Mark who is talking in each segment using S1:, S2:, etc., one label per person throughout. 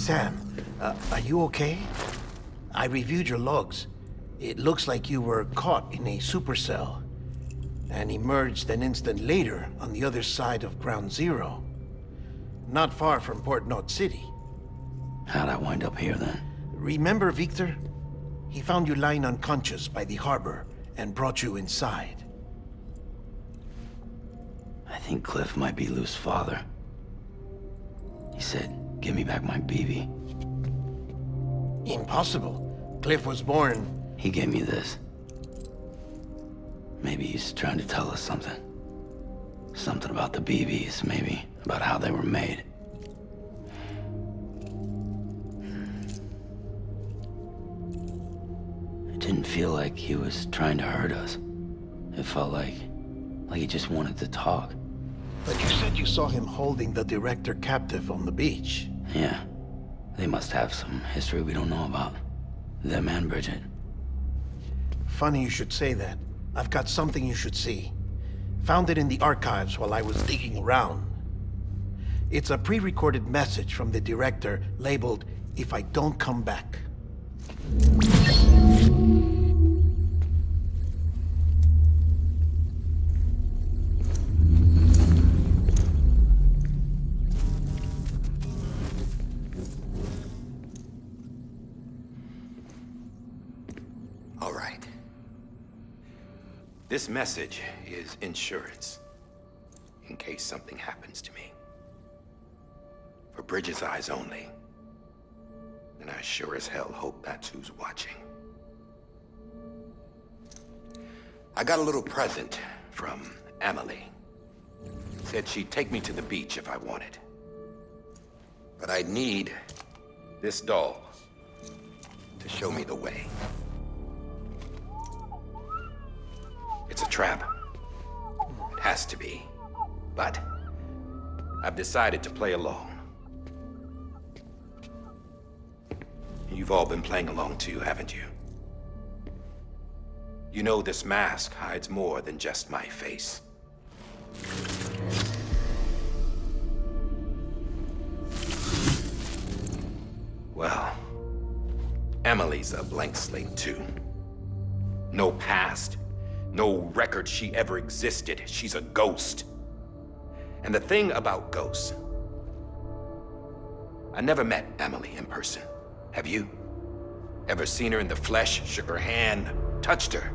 S1: Sam, are you okay? I reviewed your logs. It looks like you were caught in a supercell and emerged an instant later on the other side of Ground Zero. Not far from Port Knot City.
S2: How'd I wind up here then?
S1: Remember Victor? He found you lying unconscious by the harbor and brought you inside.
S2: I think Cliff might be Lou's father. He said, give me back my BB.
S1: Impossible. Cliff was born...
S2: He gave me this. Maybe he's trying to tell us something. Something about the BBs, maybe. About how they were made. It didn't feel like he was trying to hurt us. It felt like he just wanted to talk.
S1: But you said you saw him holding the director captive on the beach.
S2: Yeah. They must have some history we don't know about. Them and Bridget.
S1: Funny you should say that. I've got something you should see. Found it in the archives while I was digging around. It's a pre-recorded message from the director labeled, "If I don't come back."
S3: All right. This message is insurance, in case something happens to me. For Bridget's eyes only. And I sure as hell hope that's who's watching. I got a little present from Emily. Said she'd take me to the beach if I wanted. But I'd need this doll to show me the way. It's a trap. It has to be. But I've decided to play along. You've all been playing along too, haven't you? You know this mask hides more than just my face. Well, Emily's a blank slate too. No past. No record she ever existed. She's a ghost. And the thing about ghosts, I never met Emily in person. Have you? Ever seen her in the flesh, shook her hand, touched her?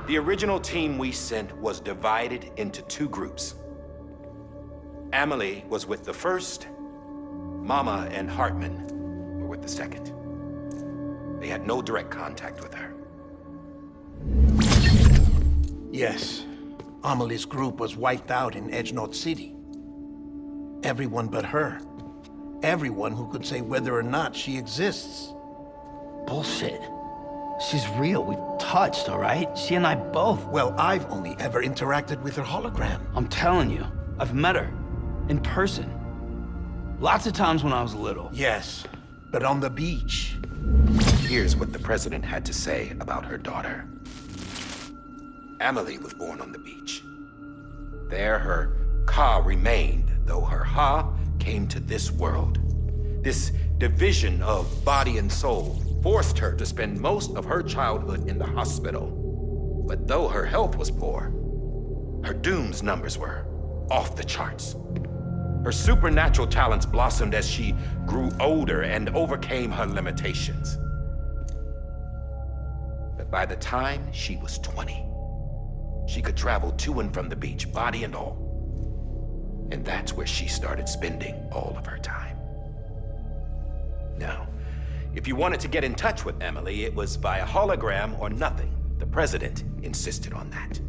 S3: The original team we sent was divided into two groups. Emily was with the first. Mama and Hartman were with the second. They had no direct contact with her.
S1: Yes. Amelie's group was wiped out in Edge Knot City. Everyone but her. Everyone who could say whether or not she exists.
S2: Bullshit. She's real. We've touched, all right? She and I both.
S1: Well, I've only ever interacted with her hologram.
S2: I'm telling you, I've met her. In person. Lots of times when I was little.
S1: Yes, but on the beach.
S3: Here's what the president had to say about her daughter. Emily was born on the beach. There her Ka remained, though her Ha came to this world. This division of body and soul forced her to spend most of her childhood in the hospital. But though her health was poor, her Doom's numbers were off the charts. Her supernatural talents blossomed as she grew older and overcame her limitations. But by the time she was 20, she could travel to and from the beach, body and all. And that's where she started spending all of her time. Now, if you wanted to get in touch with Emily, it was via hologram or nothing. The president insisted on that.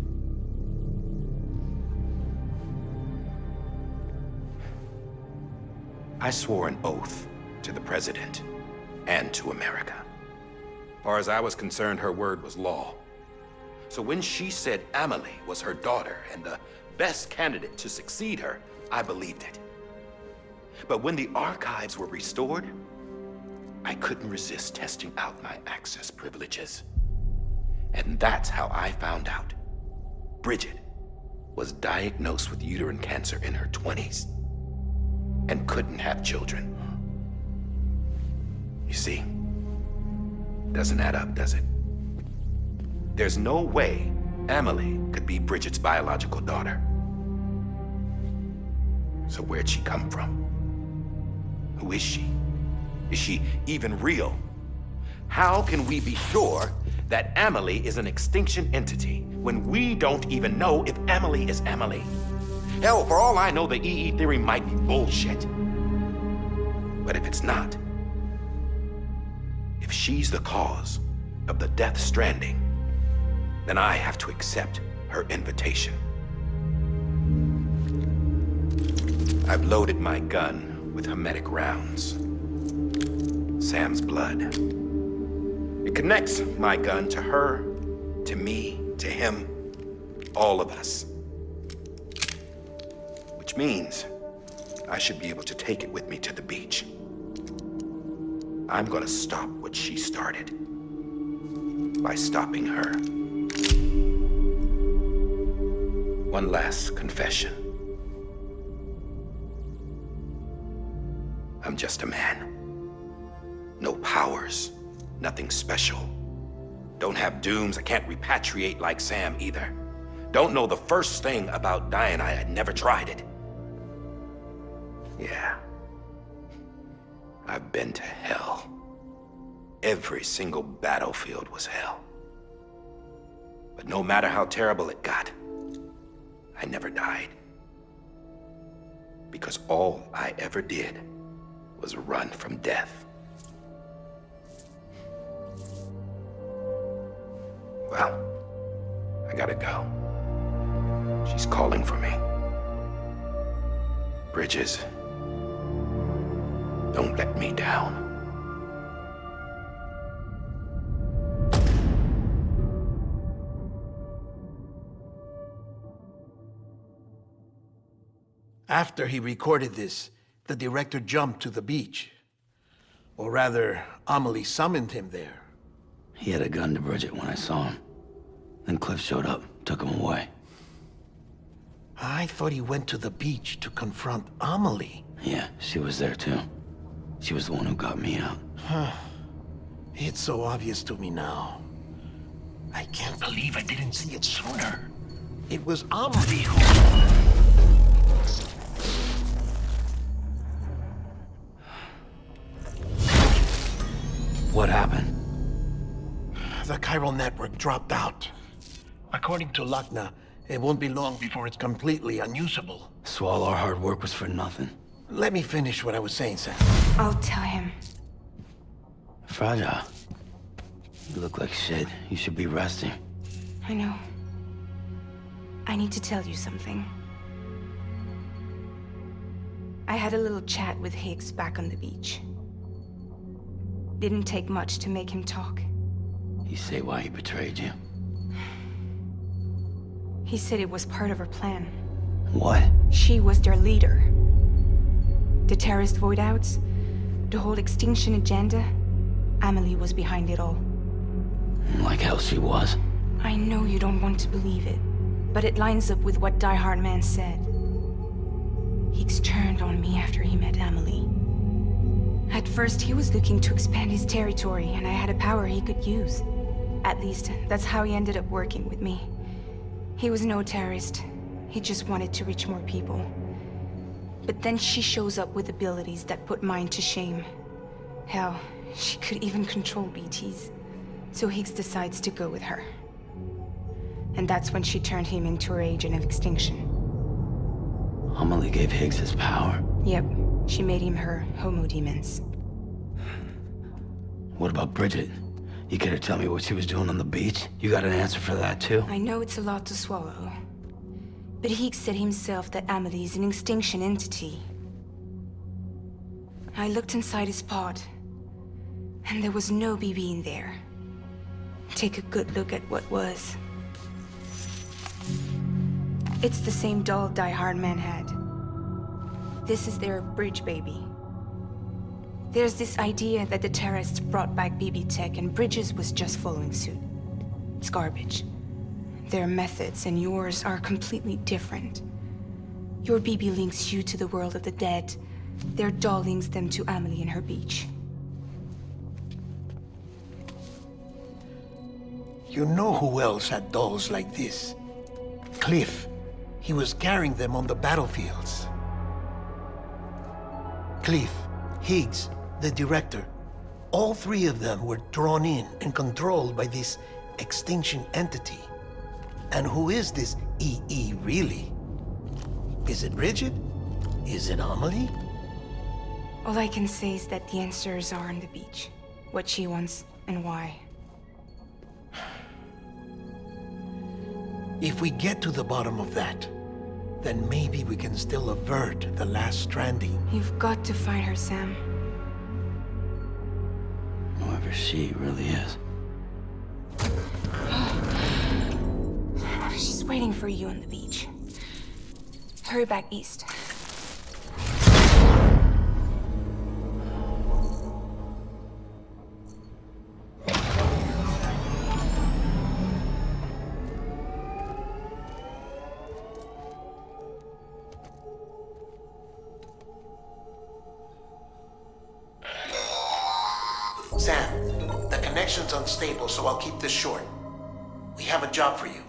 S3: I swore an oath to the president and to America. As far as I was concerned, her word was law. So when she said Emily was her daughter and the best candidate to succeed her, I believed it. But when the archives were restored, I couldn't resist testing out my access privileges. And that's how I found out Bridget was diagnosed with uterine cancer in her 20s. and couldn't have children. You see, doesn't add up, does it? There's no way Amelie could be Bridget's biological daughter. So where'd she come from? Who is she? Is she even real? How can we be sure that Amelie is an extinction entity when we don't even know if Amelie is Amelie? Hell, for all I know, the EE theory might be bullshit. But if it's not, if she's the cause of the death stranding, then I have to accept her invitation. I've loaded my gun with hermetic rounds. Sam's blood. It connects my gun to her, to me, to him, all of us. Which means I should be able to take it with me to the beach. I'm gonna stop what she started by stopping her. One last confession. I'm just a man. No powers, nothing special. Don't have dooms, I can't repatriate like Sam either. Don't know the first thing about dying, I had never tried it. Yeah. I've been to hell. Every single battlefield was hell. But no matter how terrible it got, I never died. Because all I ever did was run from death. Well, I gotta go. She's calling for me. Bridges, don't let me down.
S1: After he recorded this, the director jumped to the beach. Or rather, Amelie summoned him there.
S2: He had a gun to Bridget when I saw him. Then Cliff showed up, took him away.
S1: I thought he went to the beach to confront Amelie.
S2: Yeah, she was there too. She was the one who got me out.
S1: It's so obvious to me now. I can't believe I didn't see it sooner. It was Amelie who...
S2: What happened?
S1: The chiral network dropped out. According to Lachna, it won't be long before it's completely unusable.
S2: So all our hard work was for nothing.
S1: Let me finish what I was saying, Sam.
S4: I'll tell him.
S2: Fragile. You look like shit. You should be resting.
S4: I know. I need to tell you something. I had a little chat with Higgs back on the beach. Didn't take much to make him talk.
S2: You say why he betrayed you?
S4: He said it was part of her plan.
S2: What?
S4: She was their leader. The terrorist void-outs, the whole extinction agenda, Amelie was behind it all.
S2: Like hell she was.
S4: I know you don't want to believe it, but it lines up with what Die Hard Man said. Higgs turned on me after he met Amelie. At first, he was looking to expand his territory, and I had a power he could use. At least, that's how he ended up working with me. He was no terrorist. He just wanted to reach more people. But then she shows up with abilities that put mine to shame. Hell, she could even control BTs. So Higgs decides to go with her. And that's when she turned him into her agent of extinction.
S2: Amelie gave Higgs his power.
S4: Yep, she made him her homo demons.
S2: What about Bridget? You care to tell me what she was doing on the beach? You got an answer for that too?
S4: I know it's a lot to swallow. But Higgs said himself that Amelie is an extinction entity. I looked inside his pod, and there was no BB in there. Take a good look at what was. It's the same doll Die Hard Man had. This is their bridge baby. There's this idea that the terrorists brought back BB tech and Bridges was just following suit. It's garbage. Their methods and yours are completely different. Your BB links you to the world of the dead, Their doll links them to Amelie and her beach.
S1: You know who else had dolls like this? Cliff. He was carrying them on the battlefields. Cliff, Higgs, the director. All three of them were drawn in and controlled by this extinction entity. And who is this EE really? Is it Bridget? Is it Amelie?
S4: All I can say is that the answers are on the beach. What she wants and why.
S1: If we get to the bottom of that, then maybe we can still avert the last stranding.
S4: You've got to find her, Sam.
S2: Whoever she really is.
S4: She's waiting for you on the beach. Hurry back east.
S1: Sam, the connection's unstable, so I'll keep this short. We have a job for you.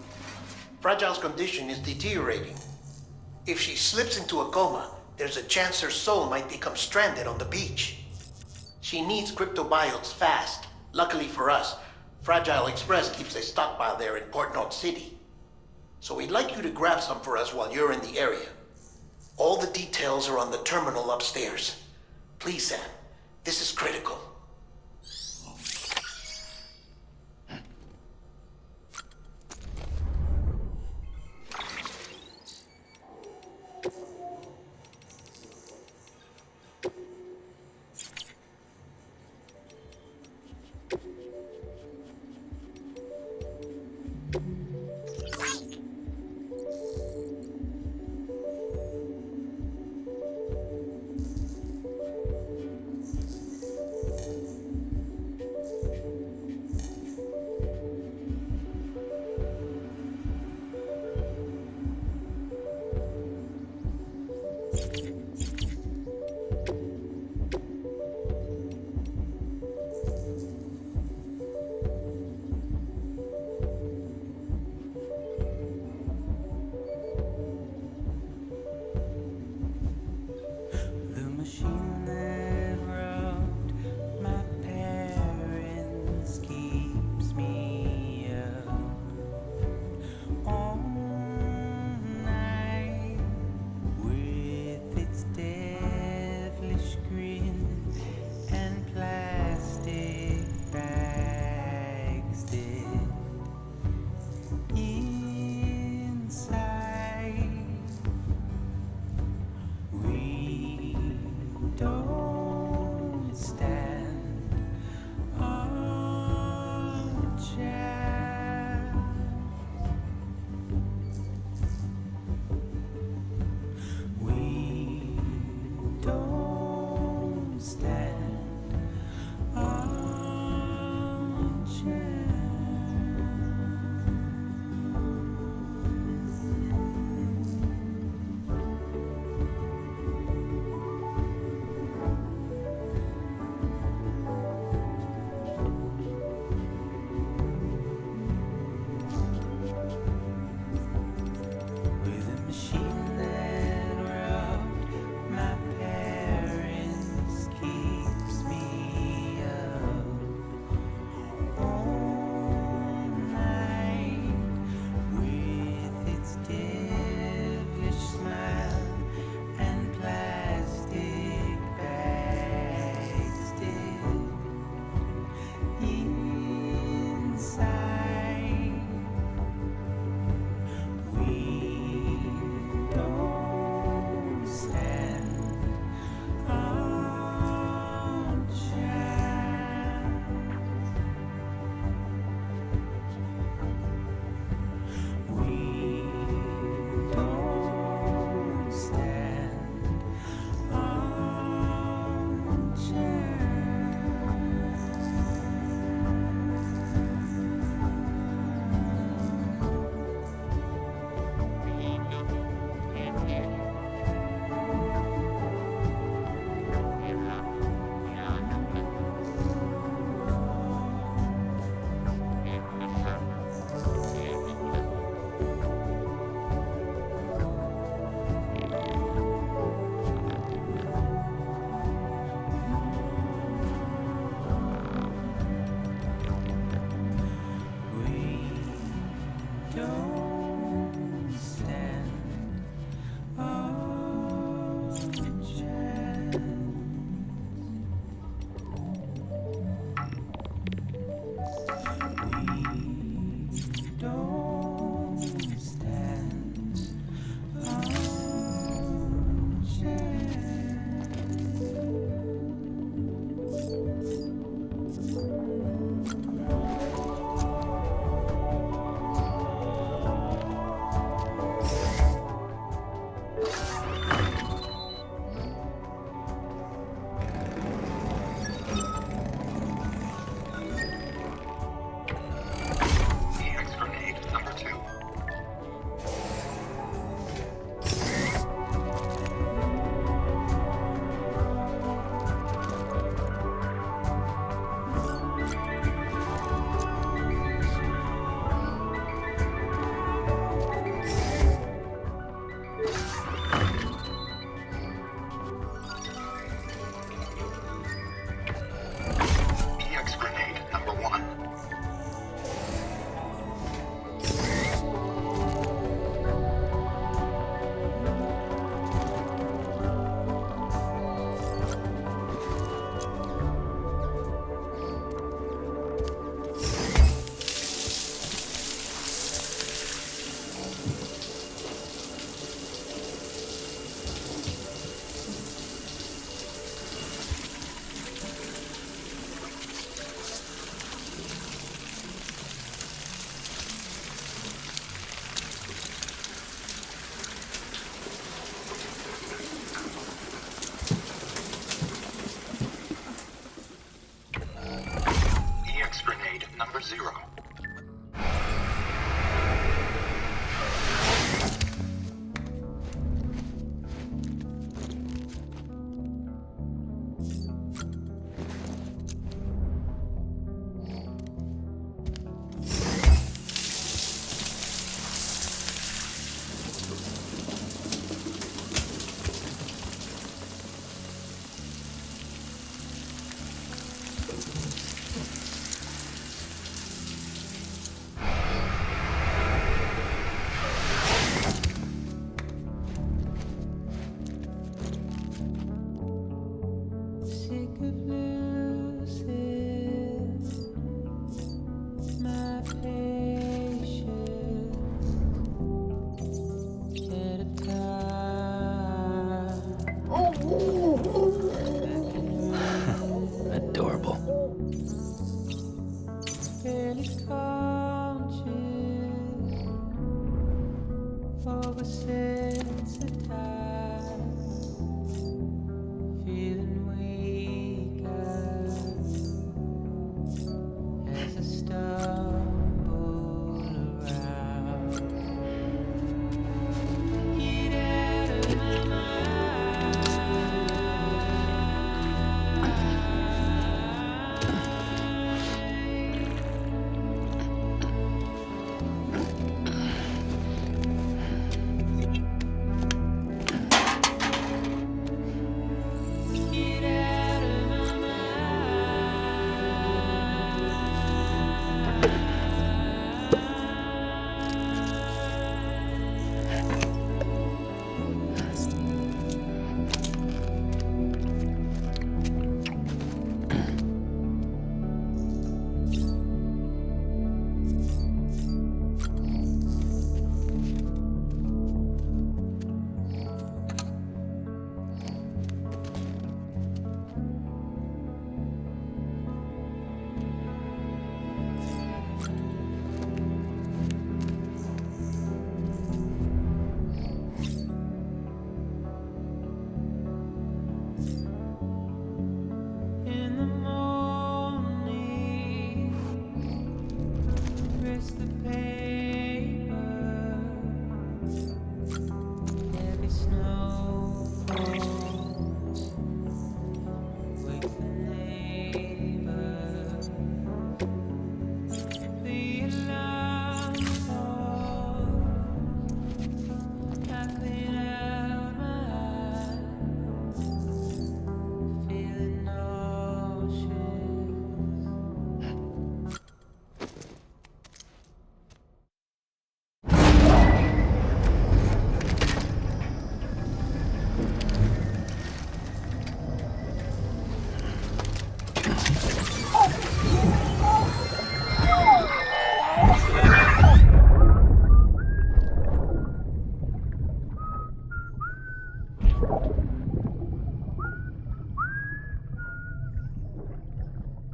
S1: Fragile's condition is deteriorating. If she slips into a coma, there's a chance her soul might become stranded on the beach. She needs cryptobiotes fast. Luckily for us, Fragile Express keeps a stockpile there in Port North City. So we'd like you to grab some for us while you're in the area. All the details are on the terminal upstairs. Please, Sam, this is critical.
S5: 0.
S2: Adorable.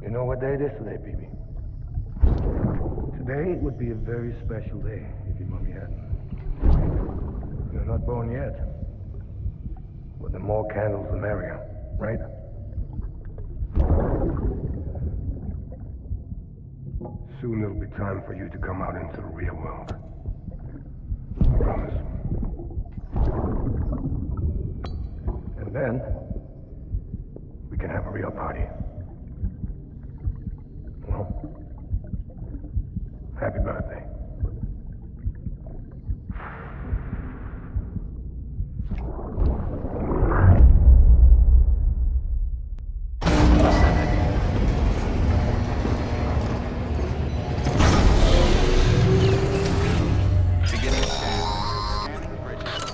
S6: You know what day it is today, BB? Today would be a very special day if your mommy hadn't. You're not born yet. But the more candles, the merrier, right? Soon it'll be time for you to come out into the real world. I promise. And then, we can have a real party. Well, happy birthday.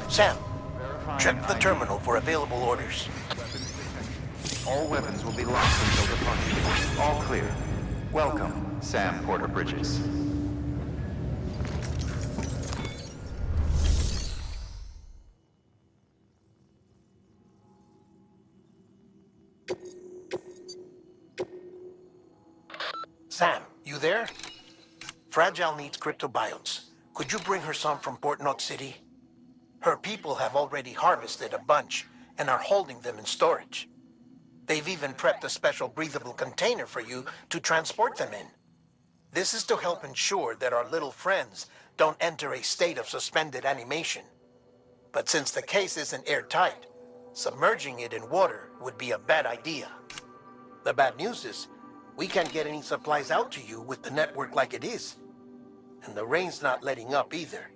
S1: Sam, check the terminal for available orders.
S7: All weapons will be locked until departure. All clear. Welcome, Sam Porter Bridges.
S1: Sam, you there? Fragile needs cryptobiotes. Could you bring her some from Port Knot City? Her people have already harvested a bunch and are holding them in storage. They've even prepped a special breathable container for you to transport them in. This is to help ensure that our little friends don't enter a state of suspended animation. But since the case isn't airtight, submerging it in water would be a bad idea. The bad news is, we can't get any supplies out to you with the network like it is. And the rain's not letting up either.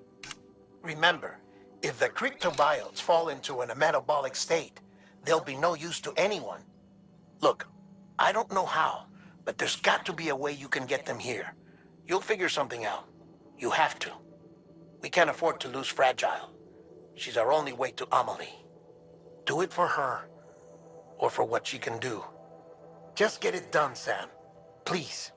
S1: Remember, if the cryptobiotes fall into a metabolic state, they'll be no use to anyone. Look, I don't know how, but there's got to be a way you can get them here. You'll figure something out. You have to. We can't afford to lose Fragile. She's our only way to Amelie. Do it for her, or for what she can do. Just get it done, Sam. Please.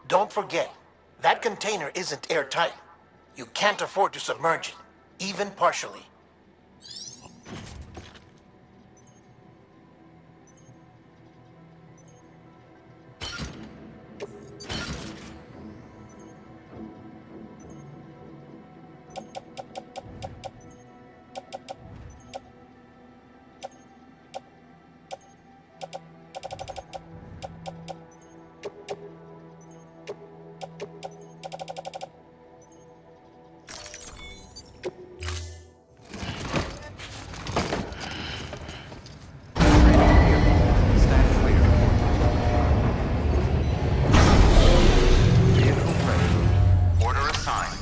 S1: Don't forget, that container isn't airtight. You can't afford to submerge it, even partially.
S7: Stand clear. Vehicle ready. Order assigned.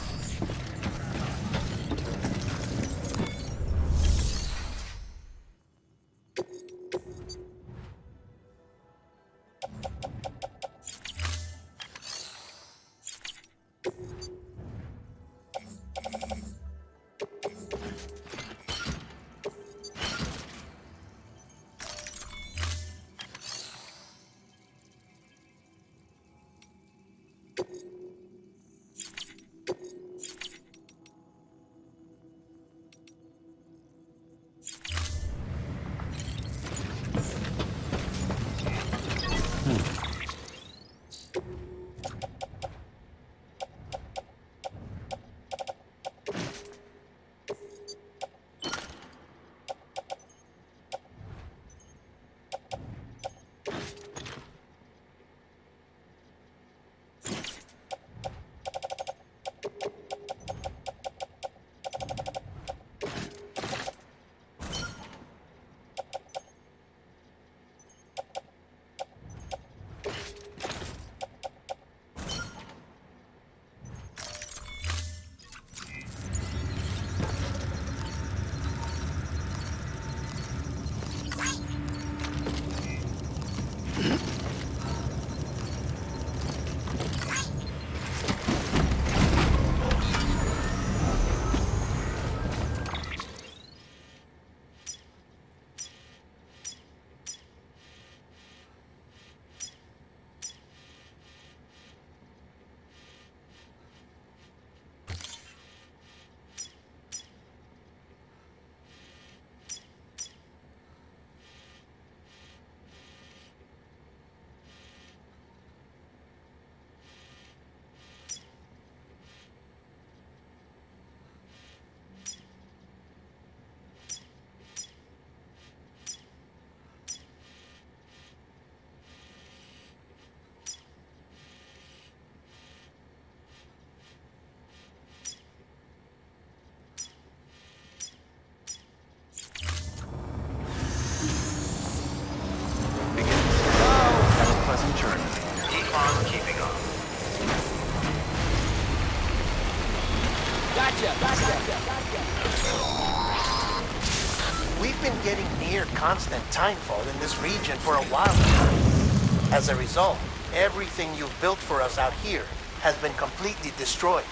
S1: We've been getting near constant timefall in this region for a while now. As a result, everything you've built for us out here has been completely destroyed.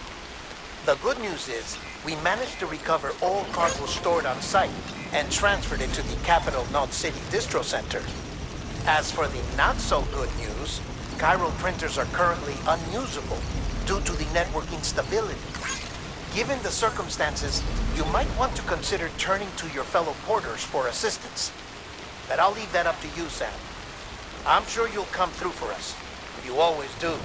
S1: The good news is, we managed to recover all cargo stored on site and transferred it to the Capital Knot City Distro Center. As for the not-so-good news, chiral printers are currently unusable due to the network instability. Given the circumstances, you might want to consider turning to your fellow porters for assistance. But I'll leave that up to you, Sam. I'm sure you'll come through for us. You always do.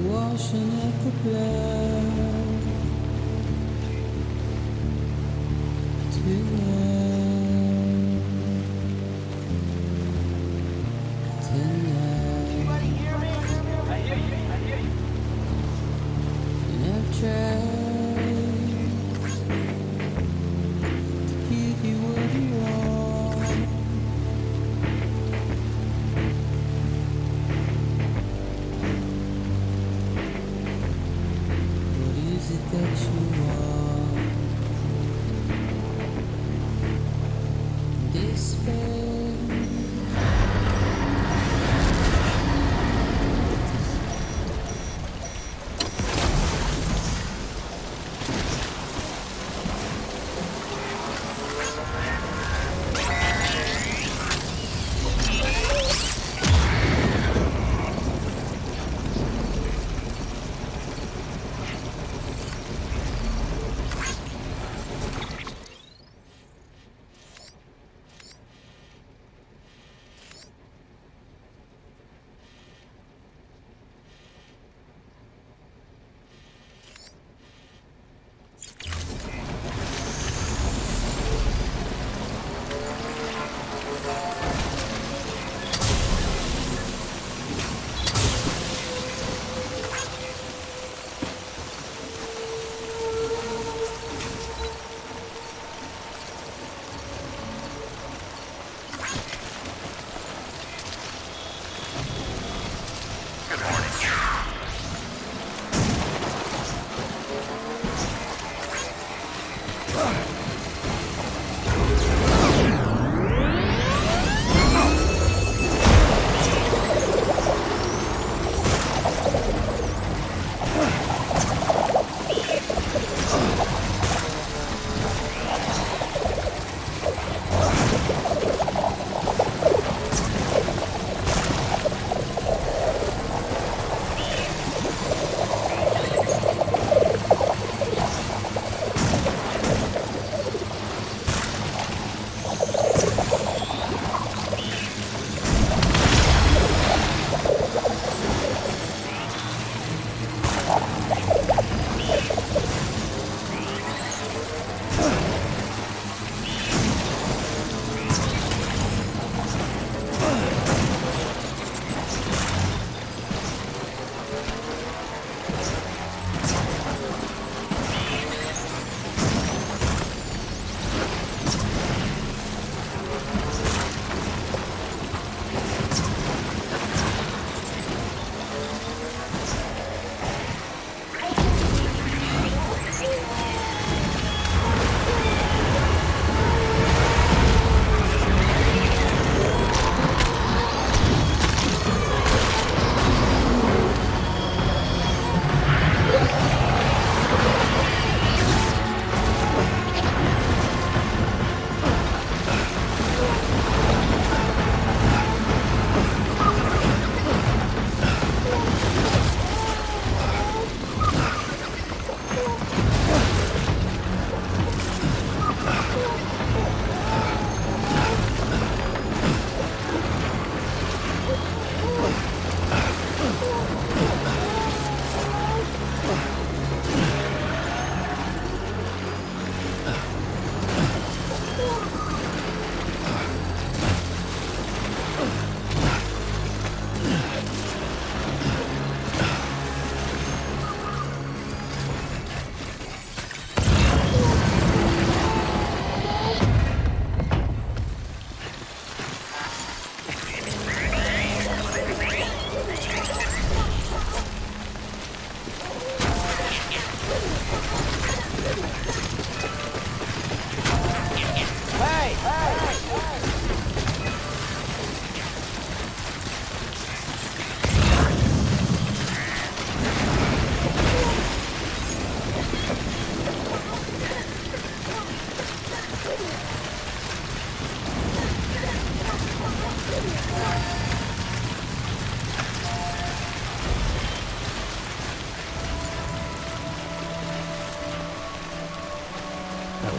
S5: Washing up the blood tonight. I hear you. And I've tried to give you what you want. What is it that you want?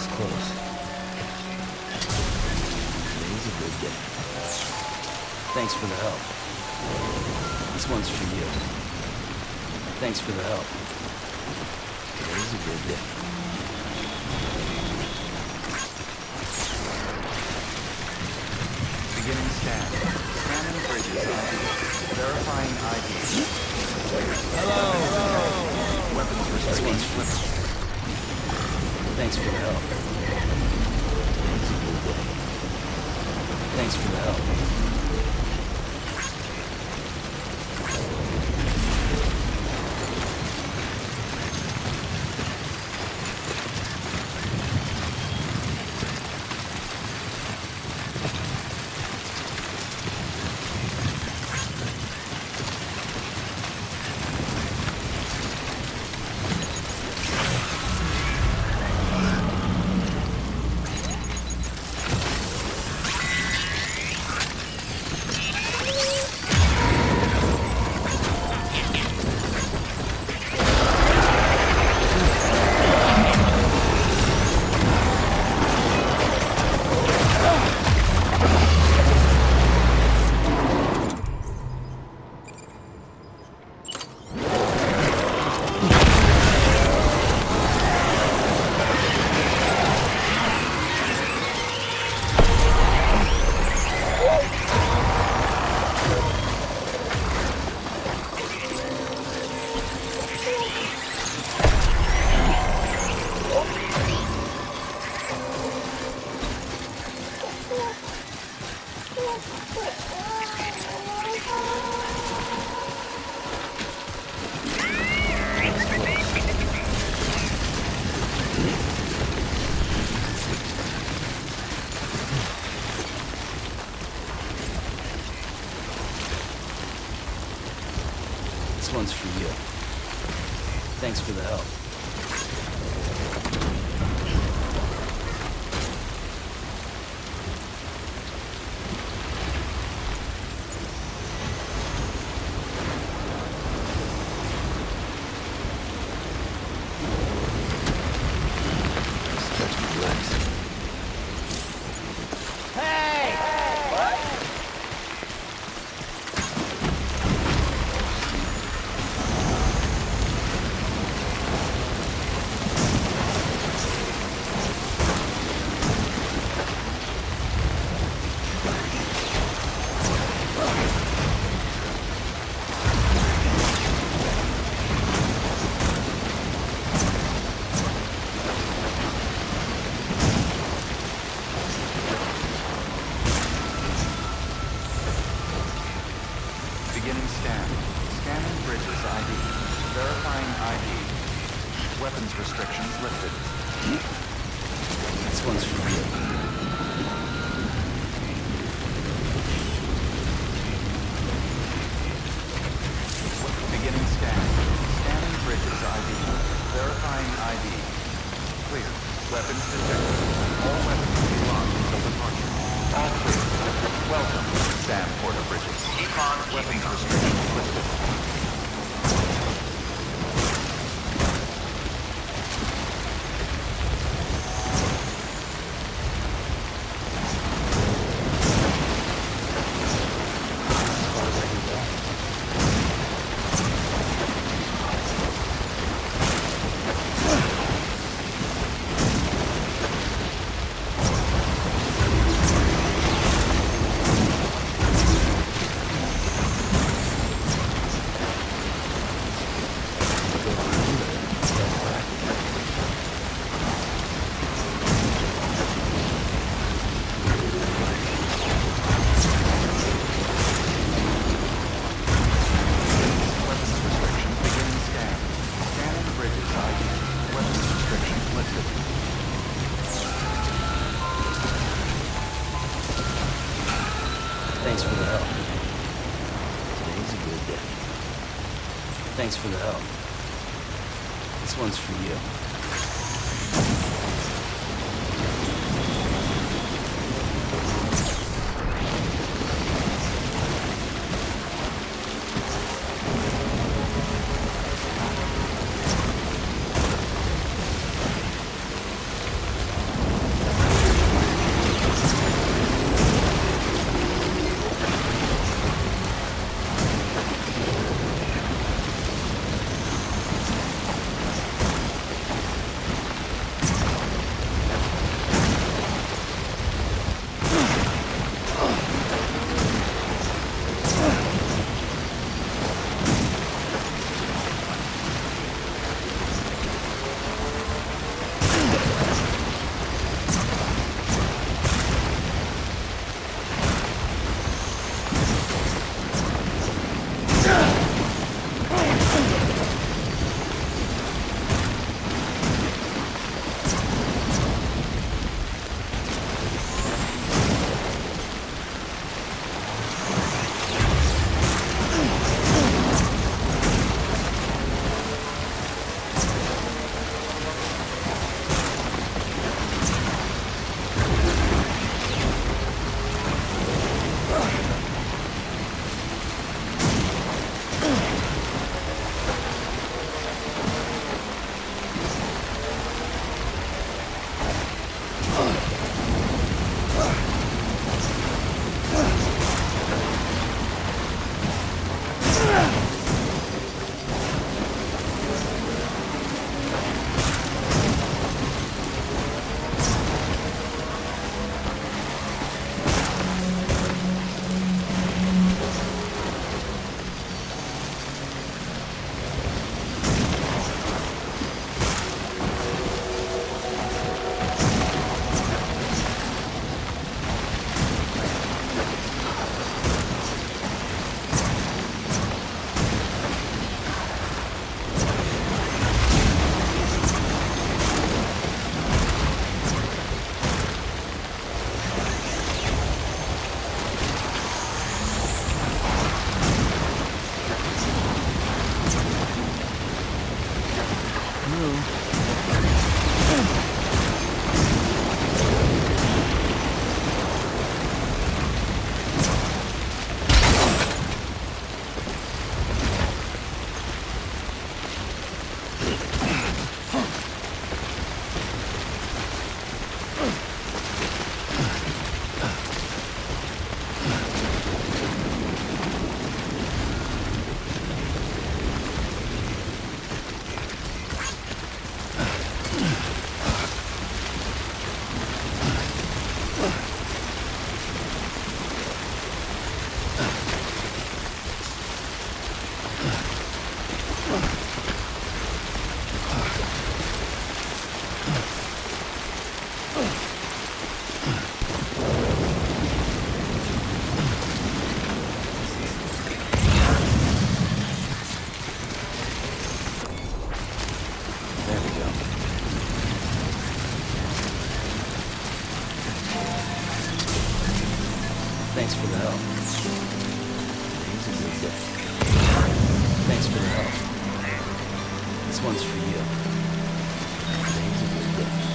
S2: was close. Today's a good day. Thanks for the help. This one's for you. Thanks for the help. Today's a good day.
S7: Beginning scan. Scanning bridges ID. Verifying ID. Hello. Weapons restrictions lifted.
S2: Thanks for the help. Today's a good day. Thanks for the help. This one's for you. Thanks for the help. Stretch my legs.
S7: Beginning scan. Scanning bridges ID. Verifying ID. Weapons restrictions lifted.
S2: This one's for you.
S7: Beginning scan. Scanning bridges ID. Verifying ID. Clear. Weapons detected. All weapons will be locked until departure. All clear. Welcome, Sam Porter Bridges. Keep on weapons restrictions lifted.
S2: Thanks for the help. Today's a good day. Thanks for the help. This one's for you. This one's for you. Today's a good day.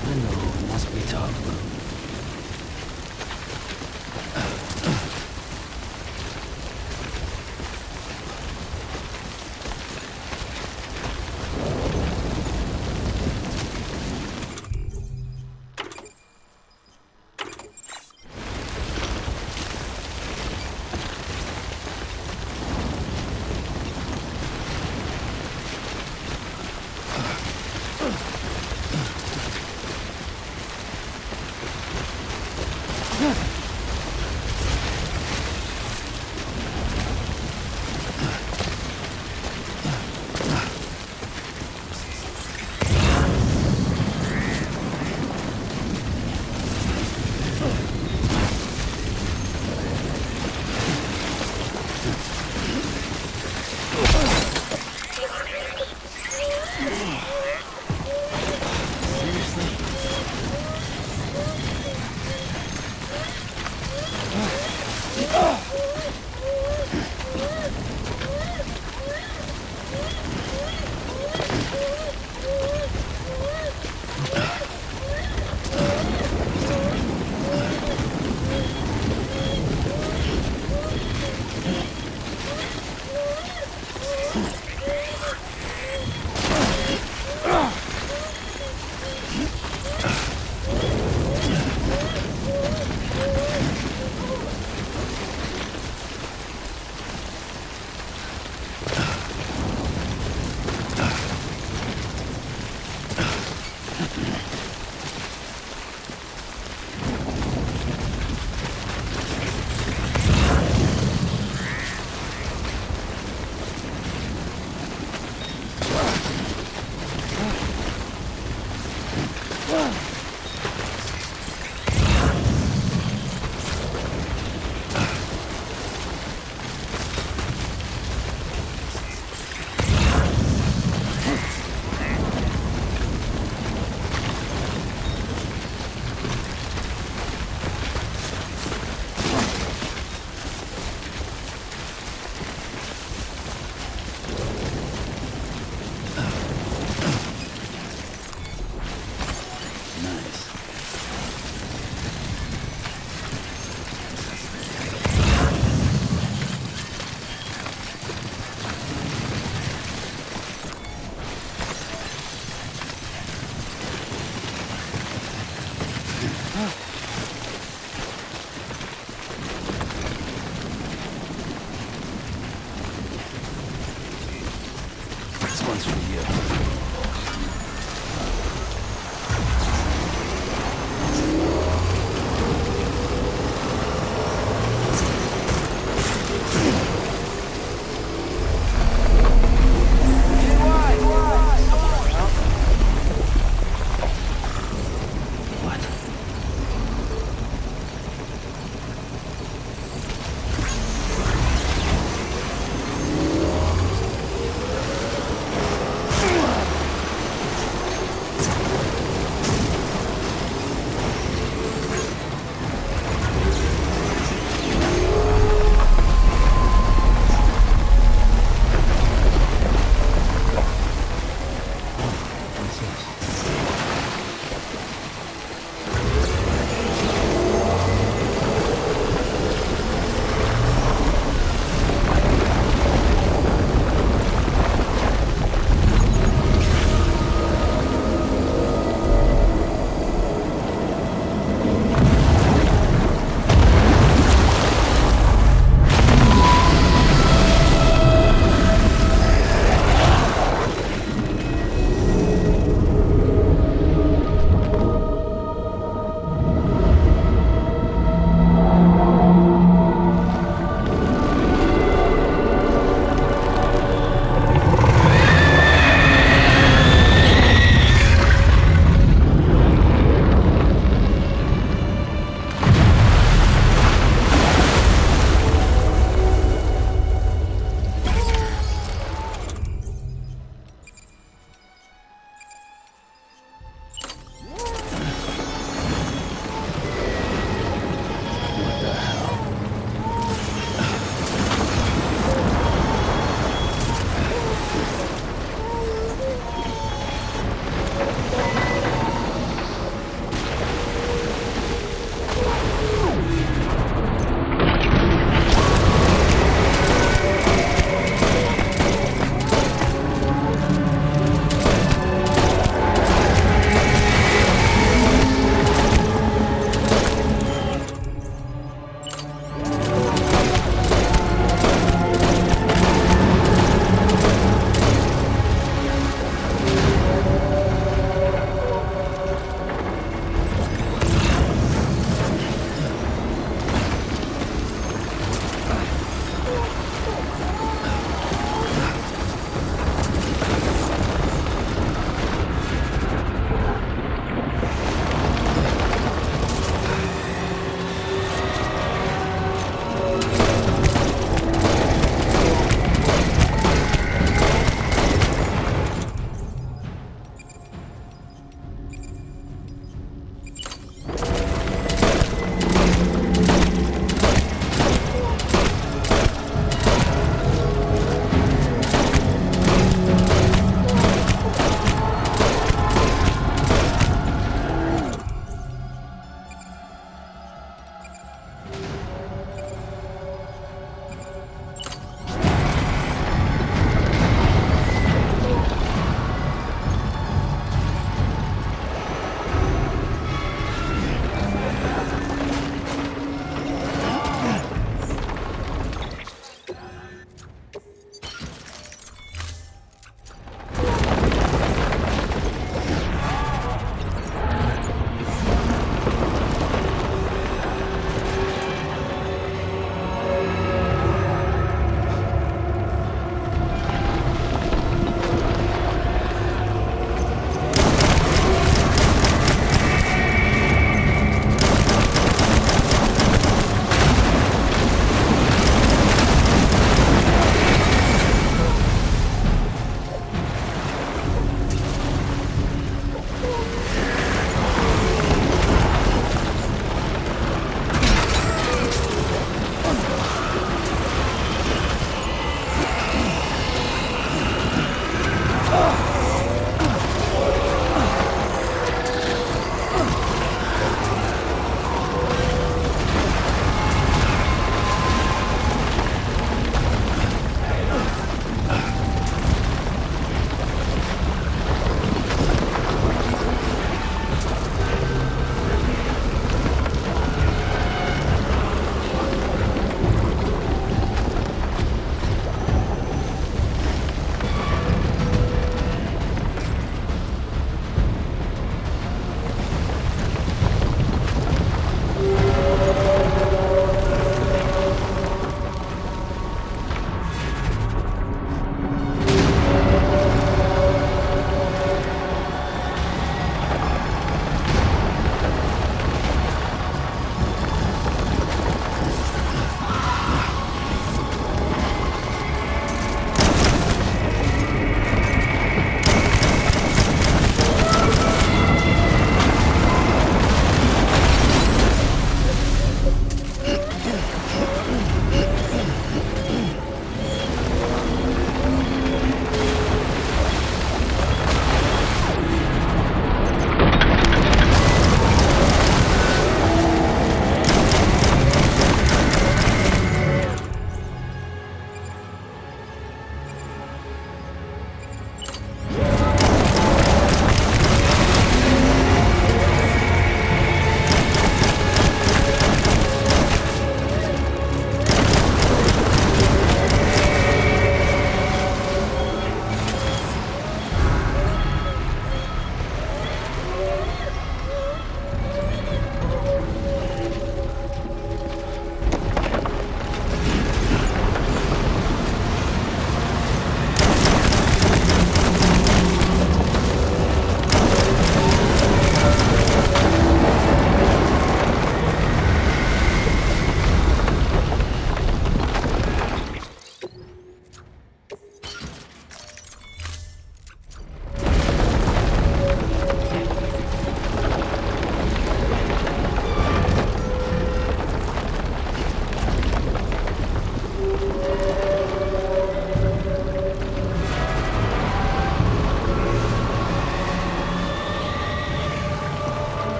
S2: I know, it must be tough, but...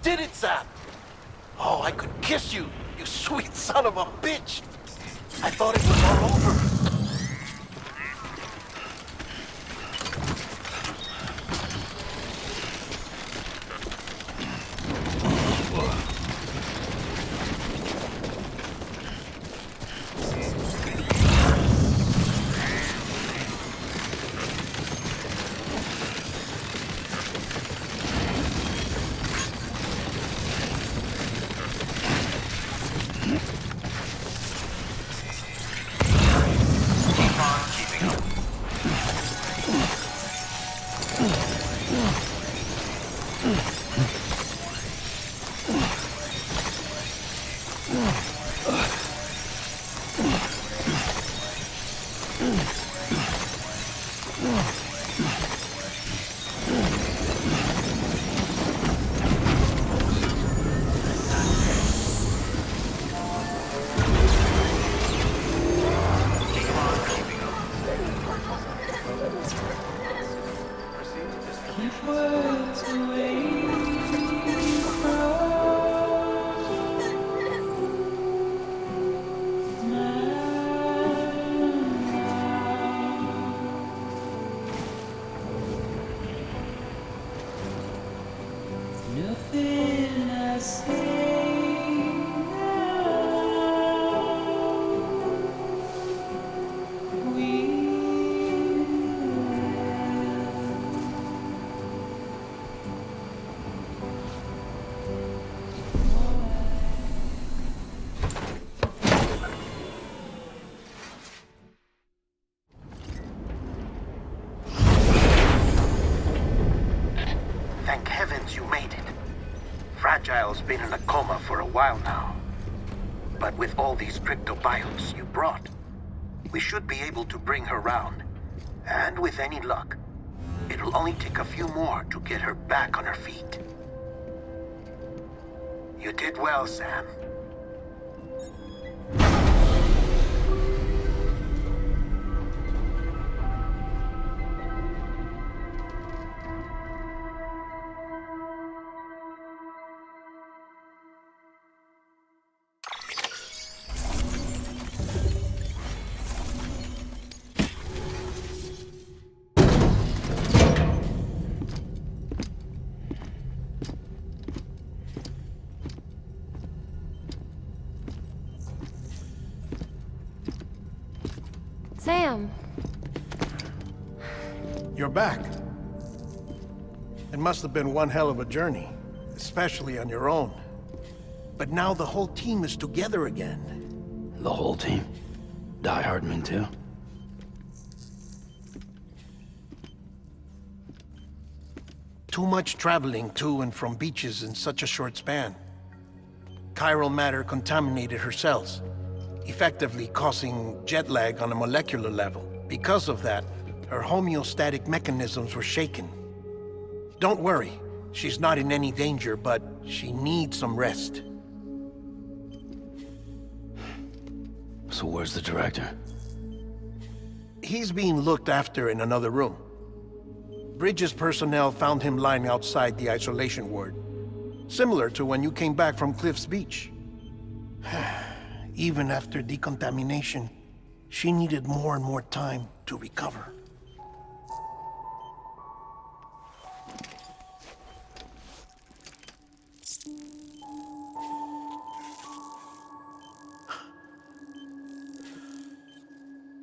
S1: did it, Sam! Oh, I could kiss you, you sweet son of a bitch! I thought it was all over.
S5: Nothing I say now
S1: Thank heavens you made it. Fragile's been in a coma for a while now. But with all these cryptobiotes you brought, we should be able to bring her round. And with any luck, it'll only take a few more to get her back on her feet. You did well, Sam.
S8: Sam!
S1: You're back. It must have been one hell of a journey, especially on your own. But now the whole team is together again.
S2: The whole team? Die Hardman too?
S1: Too much traveling to and from beaches in such a short span. Chiral matter contaminated her cells, effectively causing jet lag on a molecular level. Because of that, her homeostatic mechanisms were shaken. Don't worry, she's not in any danger, but she needs some rest.
S2: So where's the director?
S1: He's being looked after in another room. Bridges personnel found him lying outside the isolation ward, similar to when you came back from Cliff's Beach. Even after decontamination, she needed more and more time to recover.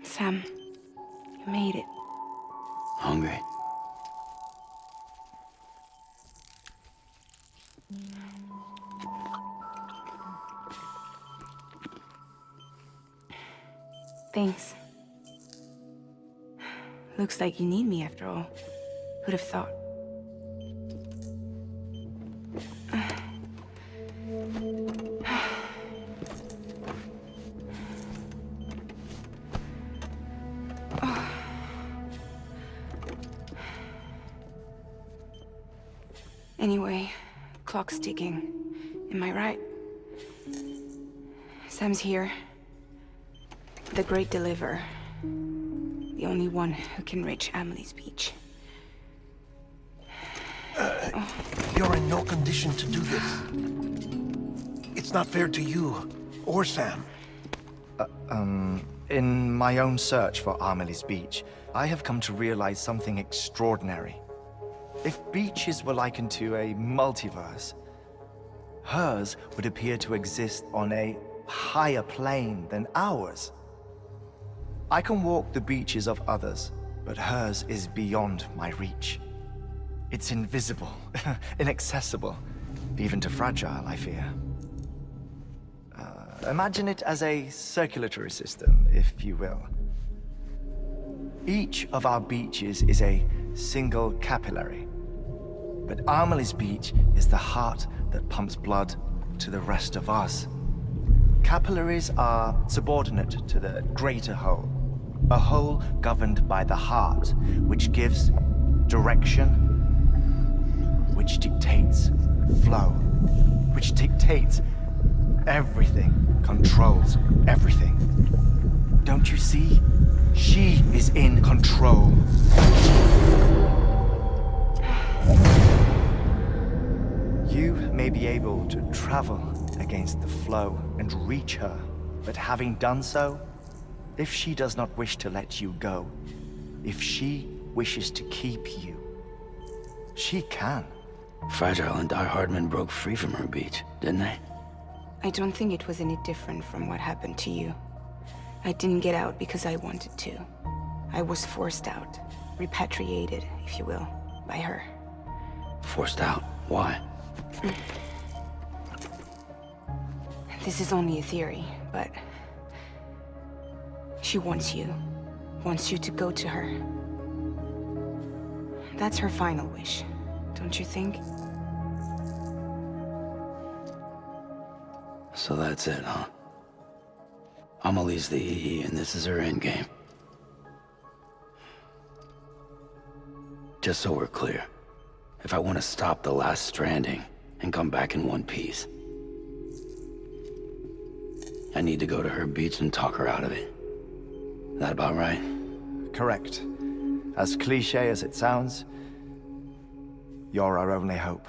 S4: Sam, you made it.
S2: Hungry?
S4: Thanks. Looks like you need me after all. Who'd have thought? Anyway, clock's ticking. Am I right? Sam's here. The Great Deliverer. The only one who can reach Amelie's beach.
S1: You're in no condition to do this. It's not fair to you or Sam.
S8: In my own search for Amelie's Beach, I have come to realize something extraordinary. If beaches were likened to a multiverse, hers would appear to exist on a higher plane than ours. I can walk the beaches of others, but hers is beyond my reach. It's invisible, inaccessible, even to fragile, I fear. Imagine it as a circulatory system, if you will. Each of our beaches is a single capillary. But Amelie's Beach is the heart that pumps blood to the rest of us. Capillaries are subordinate to the greater whole. A whole governed by the heart, which gives direction, which dictates flow, which dictates everything, controls everything. Don't you see? She is in control. You may be able to travel against the flow and reach her, but having done so, if she does not wish to let you go, if she wishes to keep you, she can.
S2: Fragile and Die Hardman broke free from her beach, didn't they?
S4: I don't think it was any different from what happened to you. I didn't get out because I wanted to. I was forced out, repatriated, if you will, by her.
S2: Forced out? Why?
S4: This is only a theory, but she wants you to go to her. That's her final wish, don't you think?
S2: So that's it, huh? Amelie's the EE, and this is her endgame. Just so we're clear, if I want to stop the last Stranding and come back in one piece, I need to go to her beach and talk her out of it. That about right?
S8: Correct. As cliché as it sounds, you're our only hope.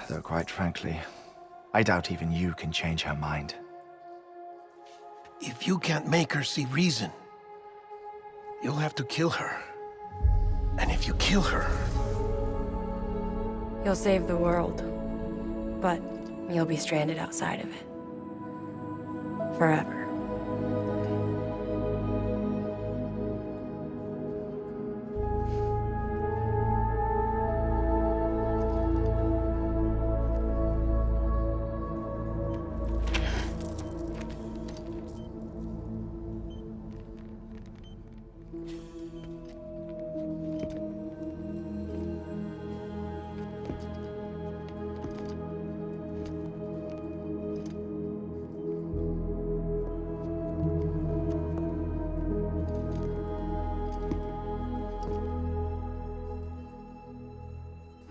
S8: Though quite frankly, I doubt even you can change her mind.
S1: If you can't make her see reason, you'll have to kill her. And if you kill her...
S9: You'll save the world, but you'll be stranded outside of it. Forever.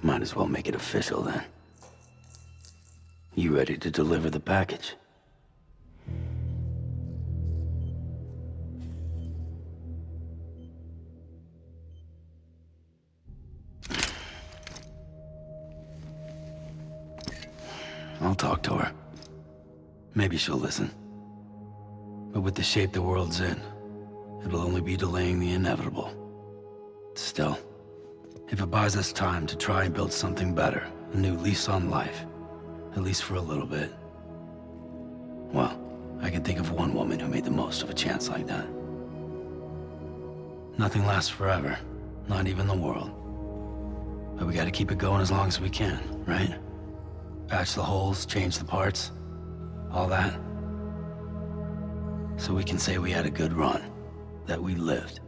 S2: Might as well make it official then. You ready to deliver the package? I'll talk to her. Maybe she'll listen. But with the shape the world's in, it'll only be delaying the inevitable. Still, if it buys us time to try and build something better, a new lease on life, at least for a little bit, well, I can think of one woman who made the most of a chance like that. Nothing lasts forever, not even the world. But we gotta keep it going as long as we can, right? Patch the holes, change the parts, all that. So we can say we had a good run, that we lived.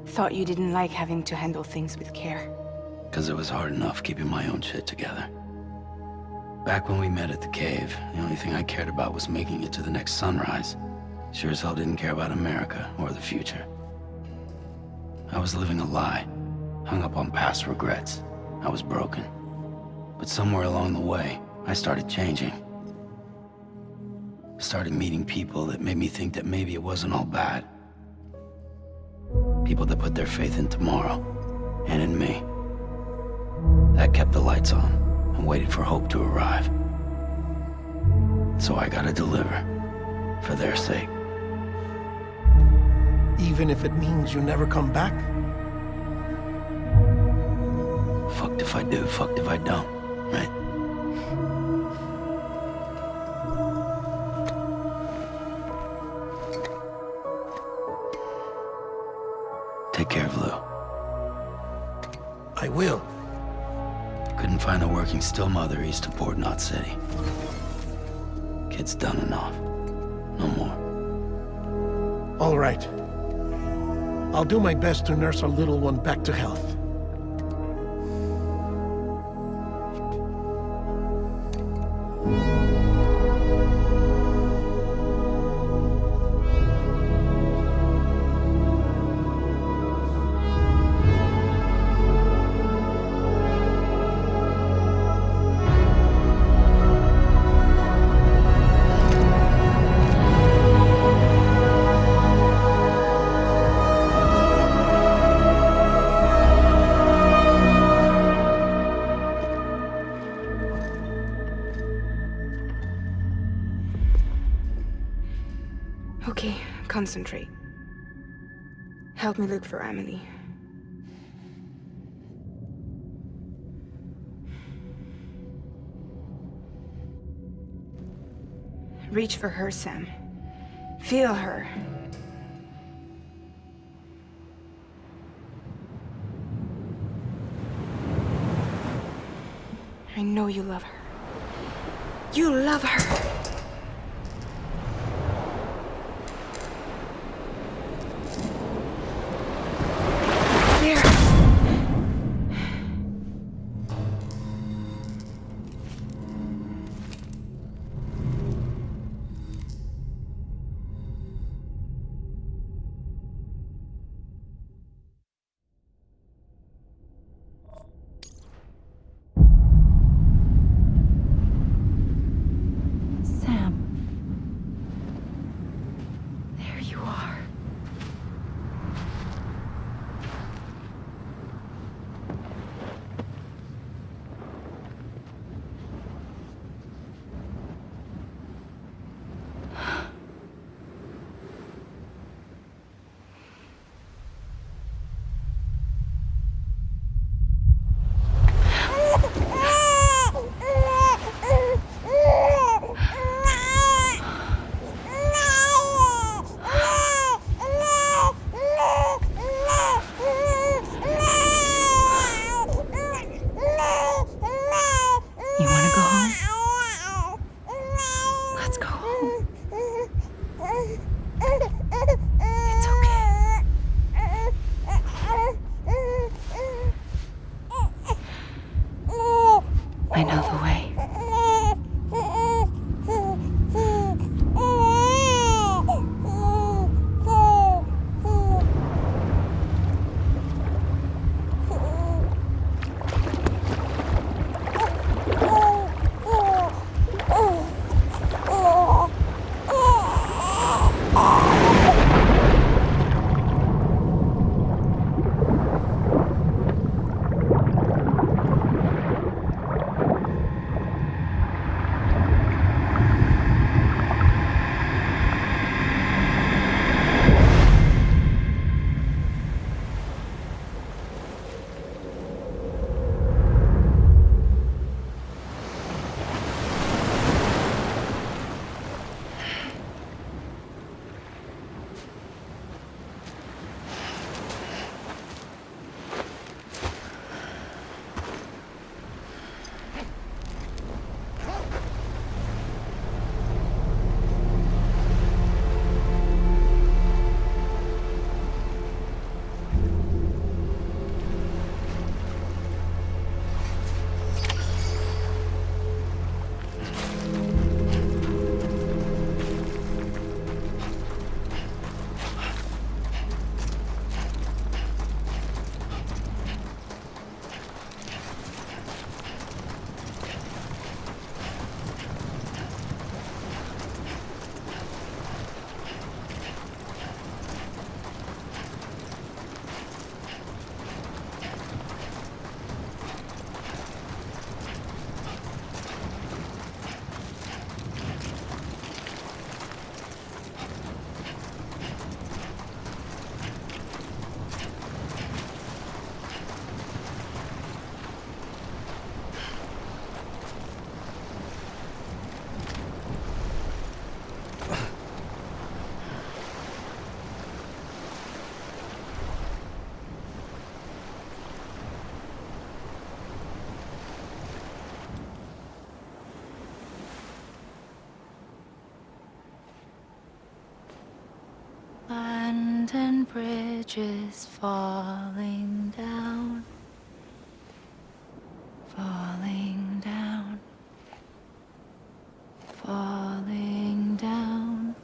S4: Thought you didn't like having to handle things with care.
S2: 'Cause it was hard enough keeping my own shit together. Back when we met at the cave, the only thing I cared about was making it to the next sunrise. Sure as hell didn't care about America or the future. I was living a lie, hung up on past regrets. I was broken. But somewhere along the way, I started changing. Started meeting people that made me think that maybe it wasn't all bad. People that put their faith in tomorrow, and in me. That kept the lights on and waited for hope to arrive. So I gotta deliver, for their sake.
S1: Even if it means you never come back?
S2: Fucked if I do, fucked if I don't, right? Take care of Lou.
S1: I will.
S2: Couldn't find a working still mother east of Port Knot City. Kid's done enough. No more.
S1: All right. I'll do my best to nurse our little one back to health.
S4: Okay, concentrate. Help me look for Emily. Reach for her, Sam. Feel her. I know you love her. You love her! There!
S10: bridges falling down, falling down, falling down.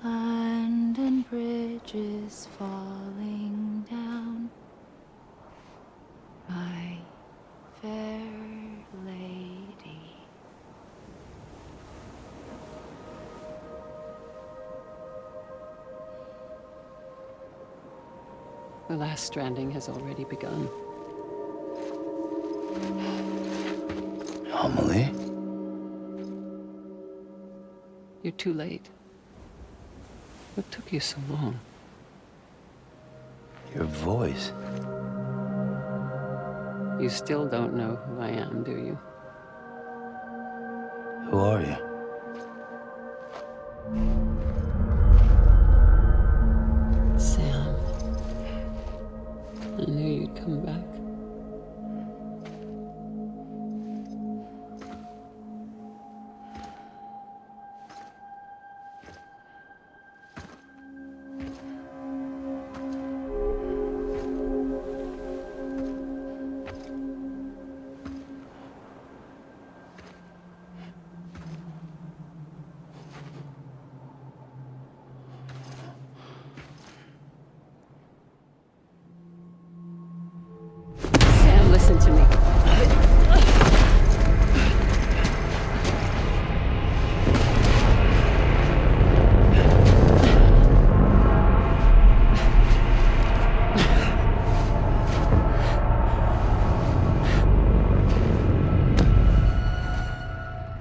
S10: London Bridge is falling down, my fair lady.
S5: The last stranding has already begun.
S2: Amelie?
S5: You're too late. What took you so long?
S2: Your voice.
S5: You still don't know who I am, do you?
S2: Who are you?
S5: Sam. I knew you'd come back. Sam, listen to me.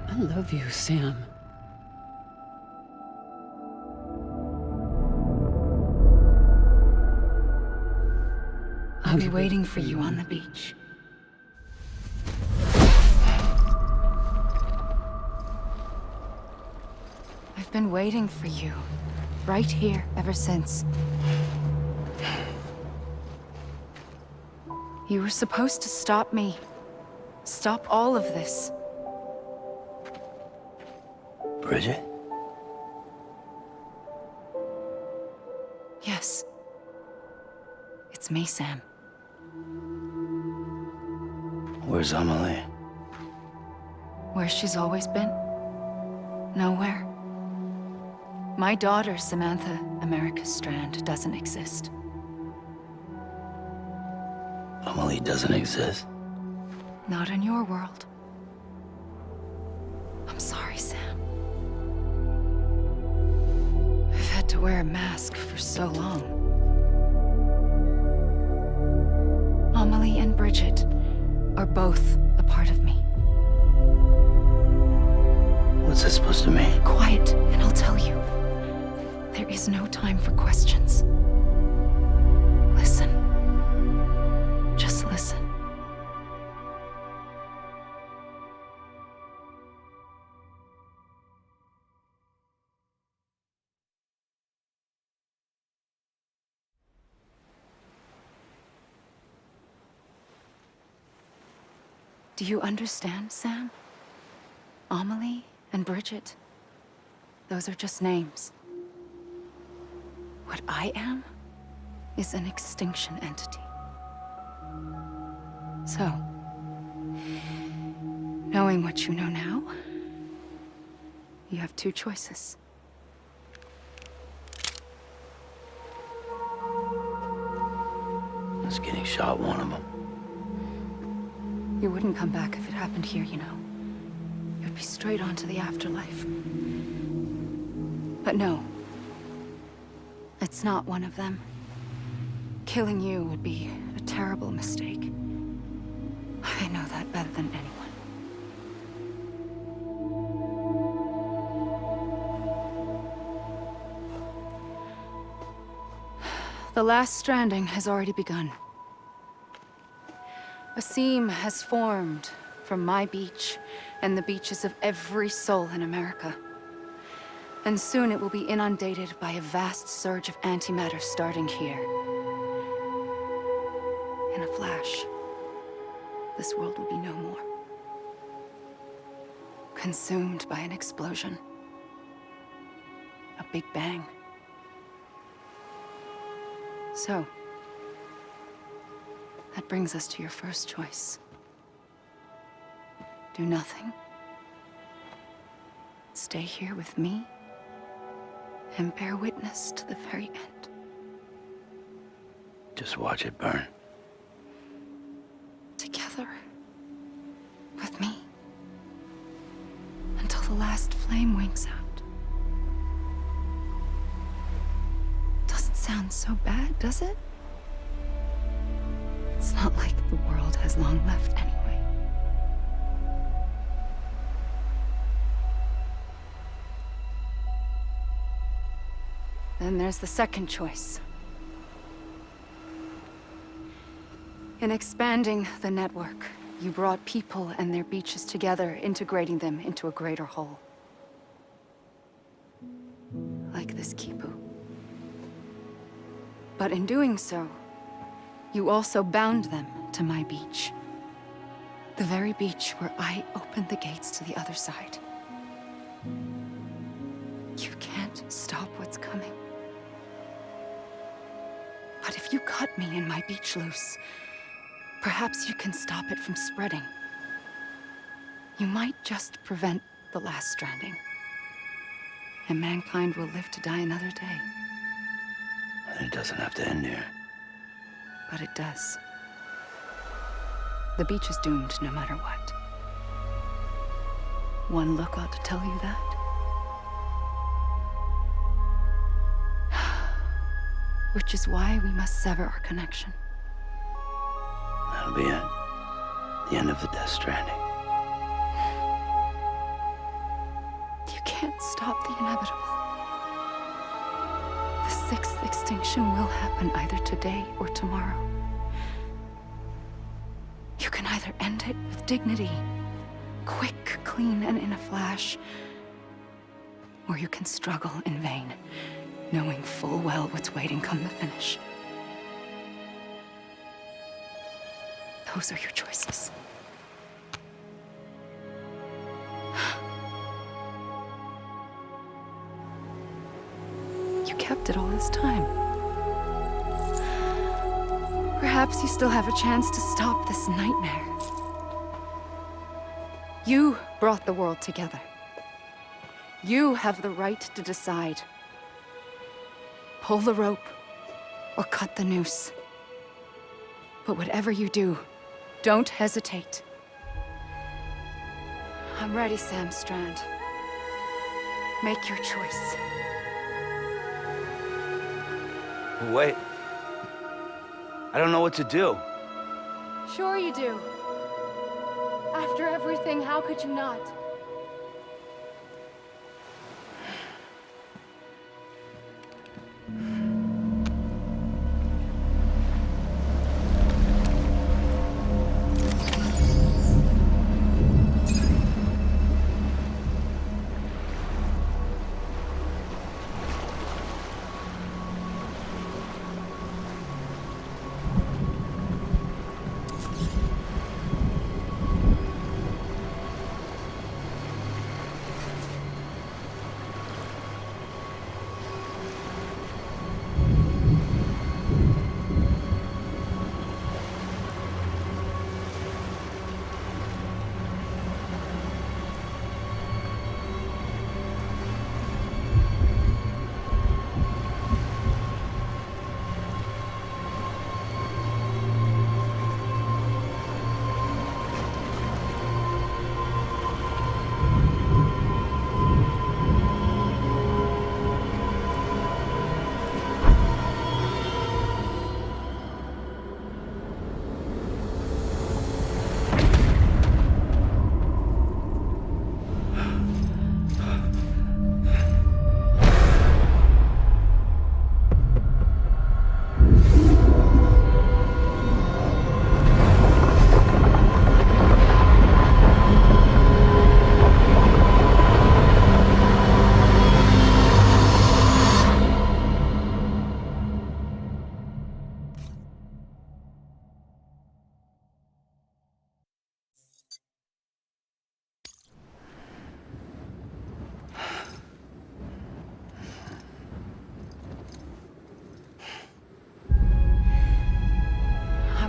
S5: I love you, Sam.
S10: I'll be waiting for you on the beach. I've been waiting for you, right here, ever since. You were supposed to stop me. Stop all of this.
S2: Bridget?
S10: Yes. It's me, Sam.
S2: Where's Amelie?
S10: Where she's always been. Nowhere. My daughter, Samantha America Strand, doesn't exist.
S2: Amelie doesn't exist.
S10: Not in your world. I'm sorry, Sam. I've had to wear a mask for so long. Amelie and Bridget are both a part of me.
S2: What's that supposed to mean?
S10: Quiet, and I'll tell you. There is no time for questions. Listen. Just listen. Do you understand, Sam? Amelie and Bridget, those are just names. What I am is an extinction entity. So, knowing what you know now, you have two choices.
S2: Is getting shot one of them?
S10: You wouldn't come back if it happened here, you know. You'd be straight on to the afterlife. But no. It's not one of them. Killing you would be a terrible mistake. I know that better than anyone. The last stranding has already begun. A seam has formed from my beach and the beaches of every soul in America. And soon it will be inundated by a vast surge of antimatter starting here. In a flash, this world will be no more. Consumed by an explosion. A big bang. So, that brings us to your first choice. Do nothing. Stay here with me, and bear witness to the very end.
S2: Just watch it burn.
S10: Together. With me. Until the last flame winks out. Doesn't sound so bad, does it? It's not like the world has long left anyway. Then there's the second choice. In expanding the network, you brought people and their beaches together, integrating them into a greater whole. Like this Kipu. But in doing so, you also bound them to my beach. The very beach where I opened the gates to the other side. You can't stop what's coming. But if you cut me and my beach loose, perhaps you can stop it from spreading. You might just prevent the last stranding. And mankind will live to die another day.
S2: And it doesn't have to end here.
S10: But it does. The beach is doomed no matter what. One look ought to tell you that. Which is why we must sever our connection.
S2: That'll be it. The end of the Death Stranding.
S10: You can't stop the inevitable. The sixth extinction will happen either today or tomorrow. You can either end it with dignity, quick, clean, and in a flash, or you can struggle in vain, knowing full well what's waiting come the finish. Those are your choices. You kept it all this time. Perhaps you still have a chance to stop this nightmare. You brought the world together. You have the right to decide. Pull the rope, or cut the noose. But whatever you do, don't hesitate. I'm ready, Sam Strand. Make your choice.
S2: Wait. I don't know what to do.
S10: Sure you do. After everything, how could you not?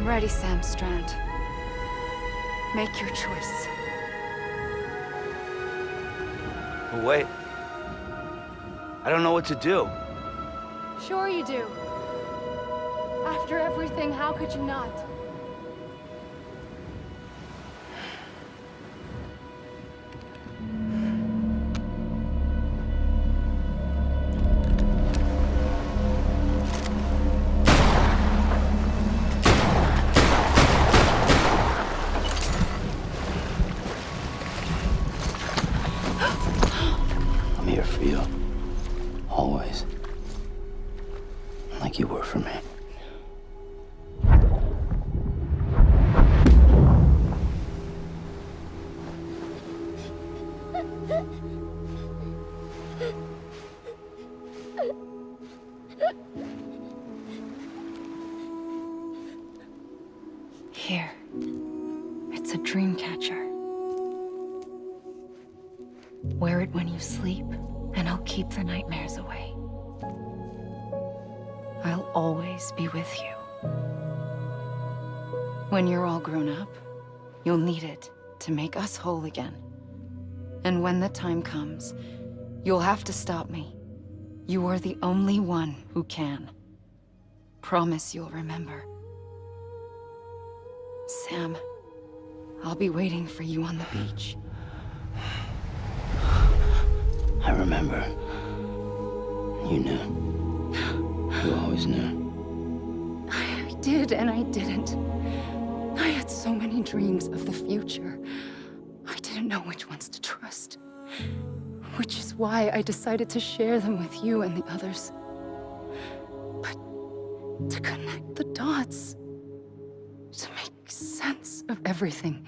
S10: I'm ready, Sam Strand. Make your choice.
S2: But wait. I don't know what to do.
S10: Sure you do. After everything, how could you not?
S2: I'm here for you. Always. Like you were for me.
S10: Here. It's a dream catcher. Wear it when you sleep, and I'll keep the nightmares away. I'll always be with you. When you're all grown up, you'll need it to make us whole again. And when the time comes, you'll have to stop me. You are the only one who can. Promise you'll remember. Sam, I'll be waiting for you on the beach.
S2: I remember. You knew. You always knew.
S10: I did and I didn't. I had so many dreams of the future. I didn't know which ones to trust. Which is why I decided to share them with you and the others. But to connect the dots, to make sense of everything,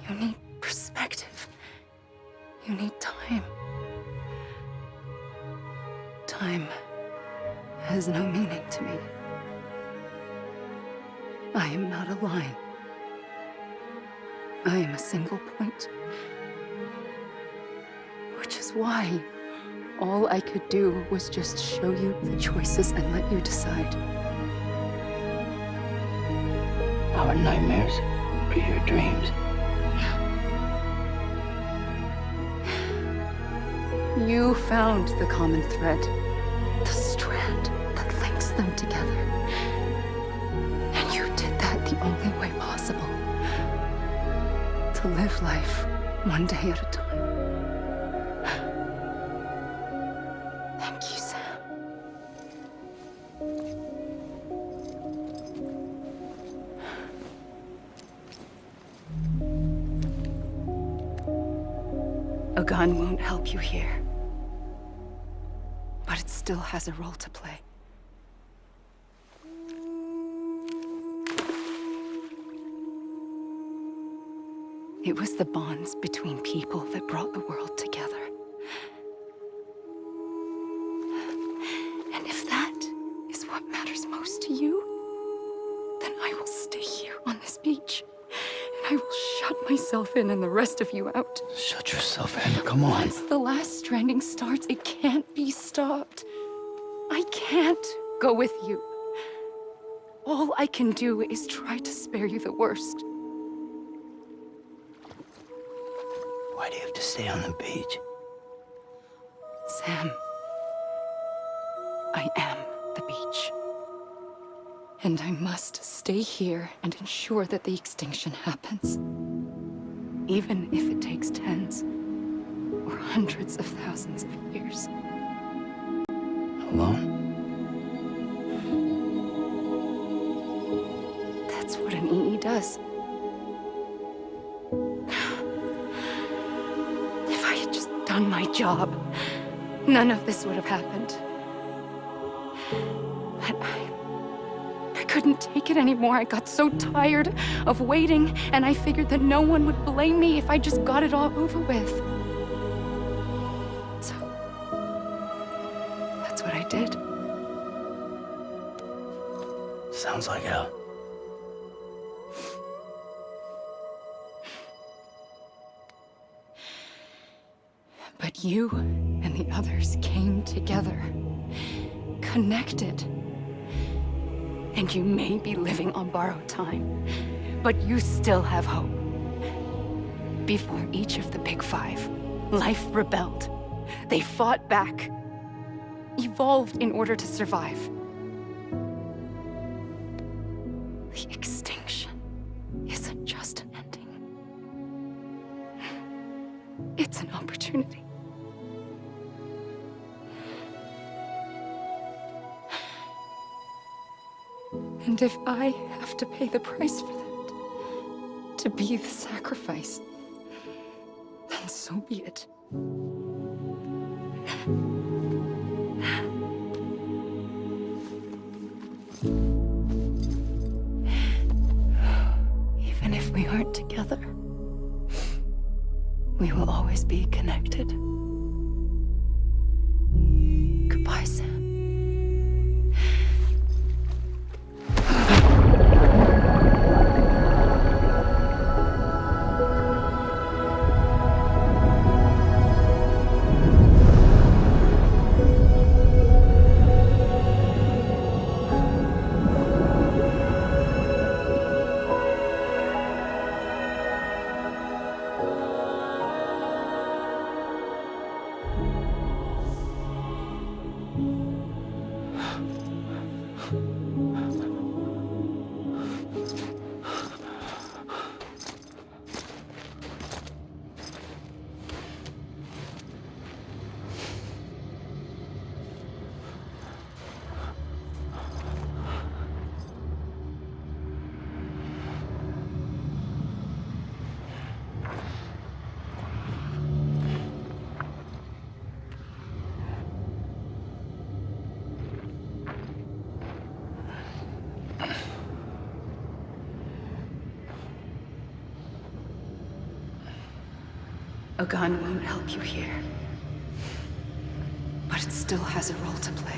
S10: you need perspective. You need time. Time has no meaning to me. I am not a line. I am a single point. Which is why all I could do was just show you the choices and let you decide.
S2: Our nightmares are your dreams.
S10: You found the common thread, the strand that links them together. And you did that the only way possible. To live life one day at a time. Thank you, Sam. A gun won't help you here. But it still has a role to play. It was the bonds between people that brought the world together. And if that is what matters most to you, then I will stay here on this beach. And I will shut myself in and the rest of you out.
S2: Shut yourself in, come on.
S10: Once the last stranding starts, it can't be stopped. I can't go with you. All I can do is try to spare you the worst.
S2: Why do you have to stay on the beach?
S10: Sam, I am the beach. And I must stay here and ensure that the extinction happens. Even if it takes tens or hundreds of thousands of years.
S2: Alone?
S10: That's what an EE does. If I had just done my job, none of this would have happened. But I couldn't take it anymore. I got so tired of waiting, and I figured that no one would blame me if I just got it all over with. So, that's what I did.
S2: Sounds like hell.
S10: But you and the others came together, connected. And you may be living on borrowed time, but you still have hope. Before each of the Big Five, life rebelled. They fought back, evolved in order to survive. The extinction isn't just an ending. It's an opportunity. And if I have to pay the price for that, to be the sacrifice, then so be it. Even if we aren't together, we will always be connected. Goodbye, Sam. A gun won't help you here, but it still has a role to play.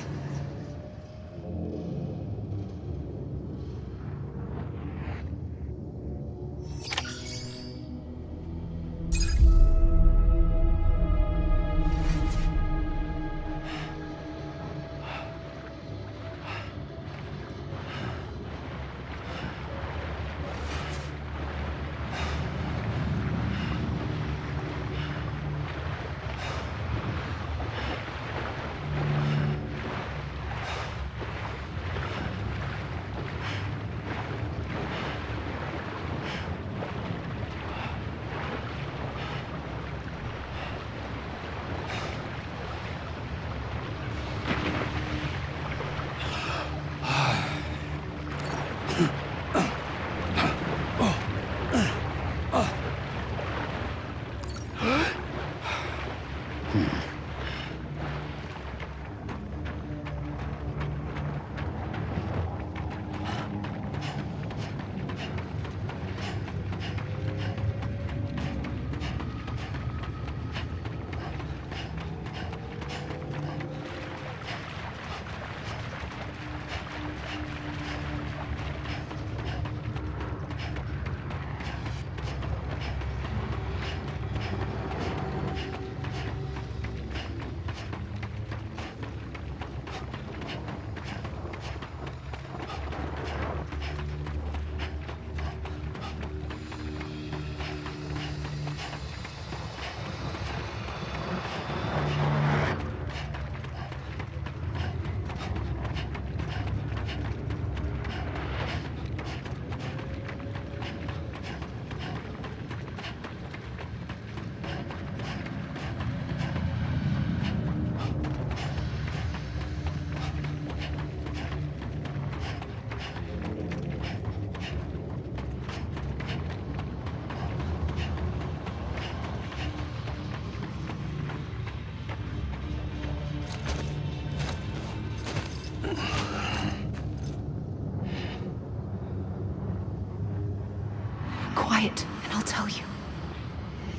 S10: Quiet, and I'll tell you.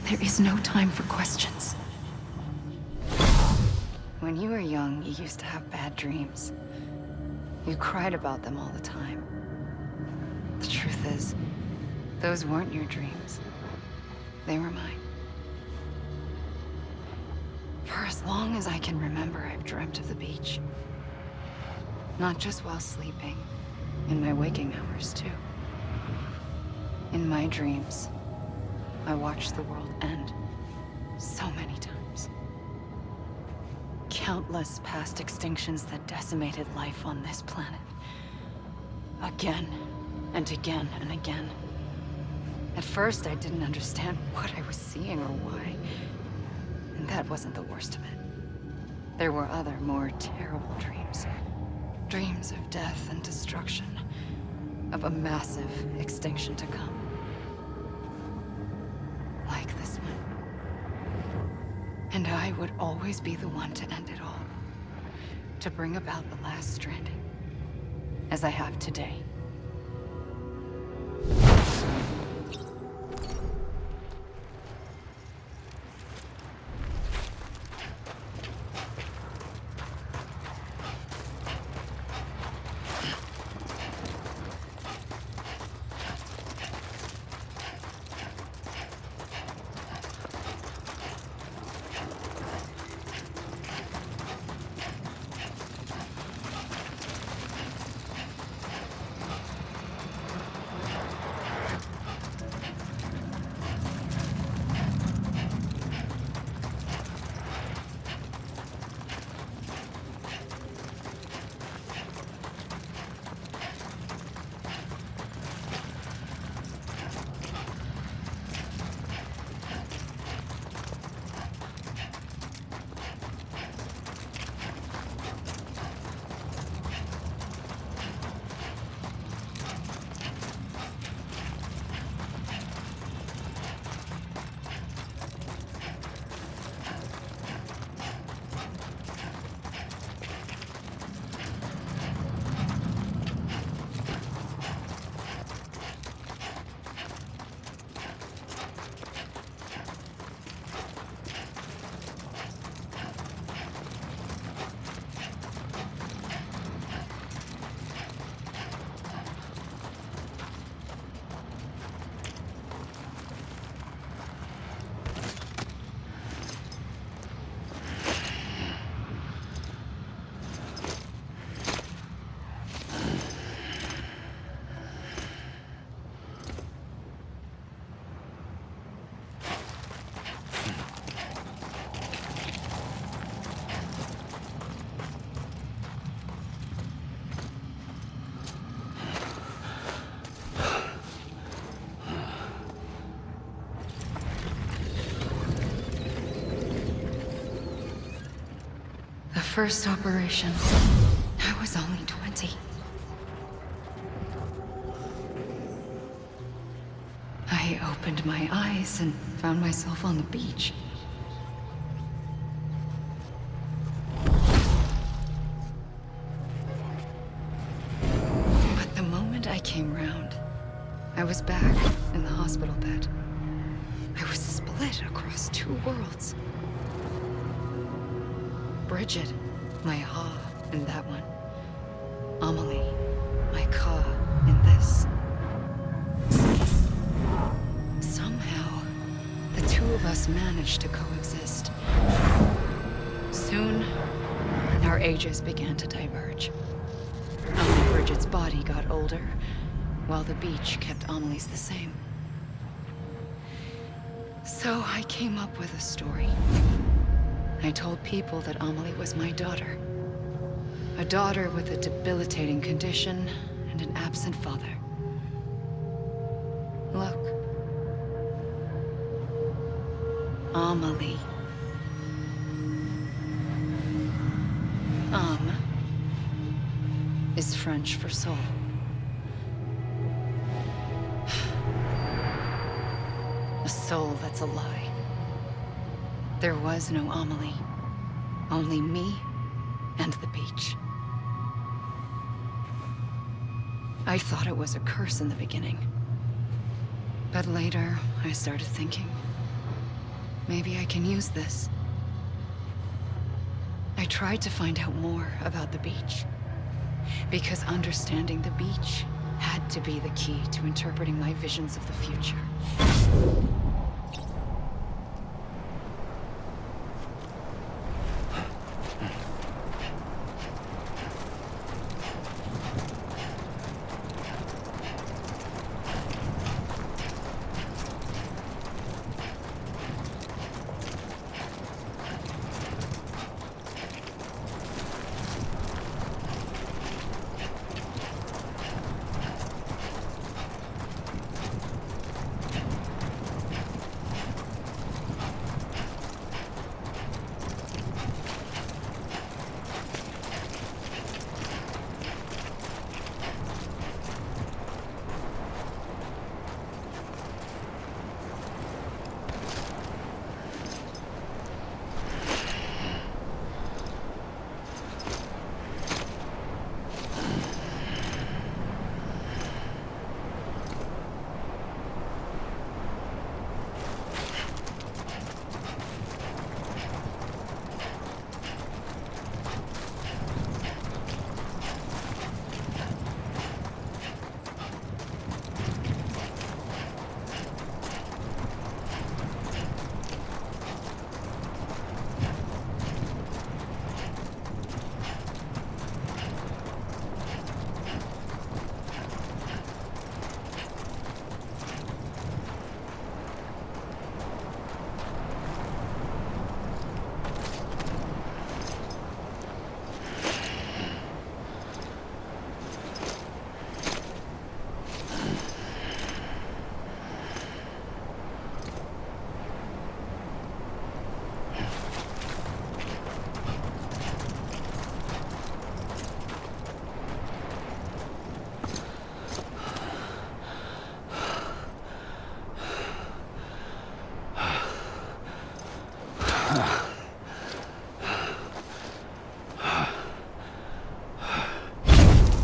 S10: There is no time for questions. When you were young, you used to have bad dreams. You cried about them all the time. The truth is, those weren't your dreams. They were mine. For as long as I can remember, I've dreamt of the beach. Not just while sleeping, In my waking hours, too. In my dreams, I watched the world end so many times. Countless past extinctions that decimated life on this planet. Again, and again, and again. At first, I didn't understand what I was seeing or why. And that wasn't the worst of it. There were other, more terrible dreams. Dreams of death and destruction. Of a massive extinction to come. Like this one. And I would always be the one to end it all. To bring about the last stranding. As I have today. First operation, I was only 20. I opened my eyes and found myself on the beach. But the moment I came round, I was back in the hospital bed. I was split across two worlds. Bridget, my Ha in that one. Amelie, my Ka in this. Somehow, the two of us managed to coexist. Soon, our ages began to diverge. Only Bridget's body got older, while the beach kept Amelie's the same. So I came up with a story. I told people that Amelie was my daughter. A daughter with a debilitating condition and an absent father. Look. Amelie. Âme is French for soul. A soul that's a lie. There was no Amelie. Only me and the beach. I thought it was a curse in the beginning. But later, I started thinking, maybe I can use this. I tried to find out more about the beach. Because understanding the beach had to be the key to interpreting my visions of the future.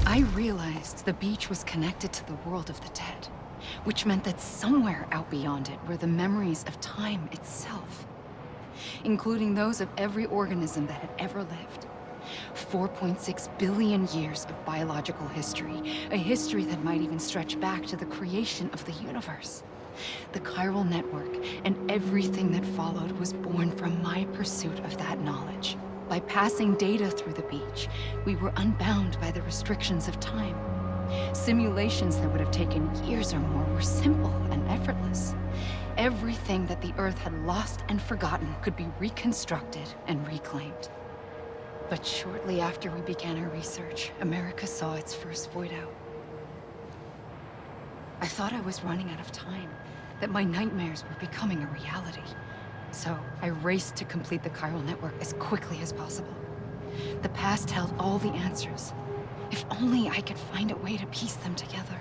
S10: I realized the beach was connected to the world of the dead, which meant that somewhere out beyond it were the memories of time itself, including those of every organism that had ever lived. 4.6 billion years of biological history, a history that might even stretch back to the creation of the universe. The chiral network and everything that followed was born from my pursuit of that knowledge. By passing data through the beach, we were unbound by the restrictions of time. Simulations that would have taken years or more were simple and effortless. Everything that the Earth had lost and forgotten could be reconstructed and reclaimed. But shortly after we began our research, America saw its first void out. I thought I was running out of time, that my nightmares were becoming a reality. So I raced to complete the chiral network as quickly as possible. The past held all the answers. If only I could find a way to piece them together.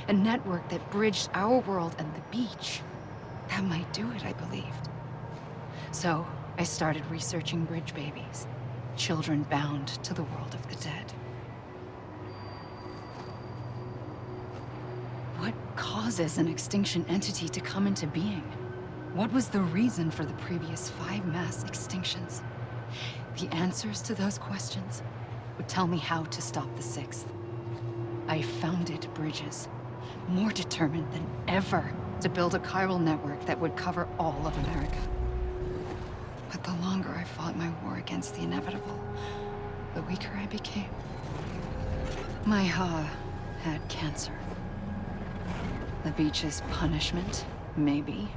S10: A network that bridged our world and the beach. That might do it, I believed. So I started researching bridge babies, children bound to the world of the dead. What causes an extinction entity to come into being? What was the reason for the previous 5 mass extinctions? The answers to those questions would tell me how to stop the 6th. I founded bridges, more determined than ever to build a chiral network that would cover all of America. But the longer I fought my war against the inevitable, the weaker I became. My Ha had cancer. The beach's punishment, maybe,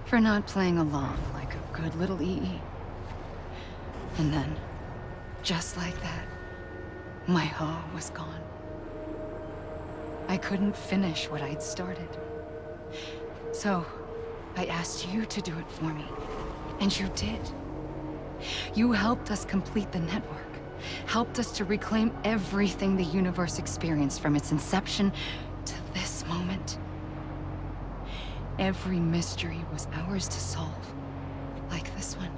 S10: for not playing along like a good little EE. And then, just like that, my Ha was gone. I couldn't finish what I'd started. So, I asked you to do it for me, and you did. You helped us complete the network, helped us to reclaim everything the universe experienced from its inception to this moment. Every mystery was ours to solve, like this one.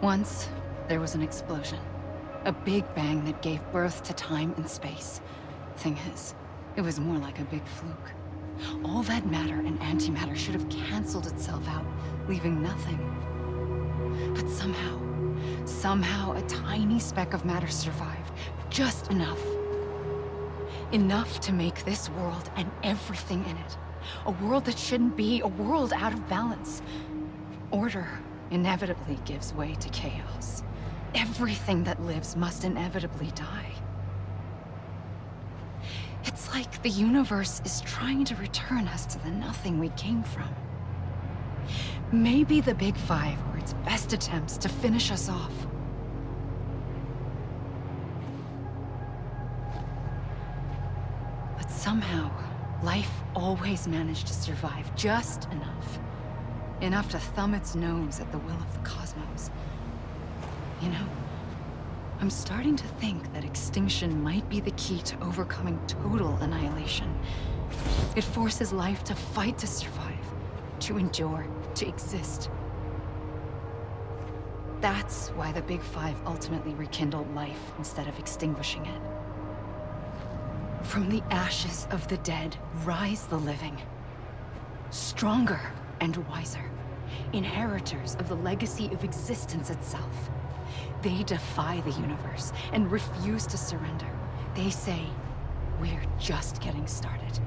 S10: Once, there was an explosion. A big bang that gave birth to time and space. Thing is, it was more like a big fluke. All that matter and antimatter should have canceled itself out, leaving nothing. But somehow a tiny speck of matter survived. Just enough. Enough to make this world and everything in it. A world that shouldn't be, a world out of balance. Order inevitably gives way to chaos. Everything that lives must inevitably die. It's like the universe is trying to return us to the nothing we came from. Maybe the Big Five were its best attempts to finish us off. But somehow, life always managed to survive just enough. Enough to thumb its nose at the will of the cosmos. You know, I'm starting to think that extinction might be the key to overcoming total annihilation. It forces life to fight to survive, to endure, to exist. That's why the Big Five ultimately rekindled life instead of extinguishing it. From the ashes of the dead rise the living. Stronger and wiser. Inheritors of the legacy of existence itself. They defy the universe and refuse to surrender. They say, we're just getting started.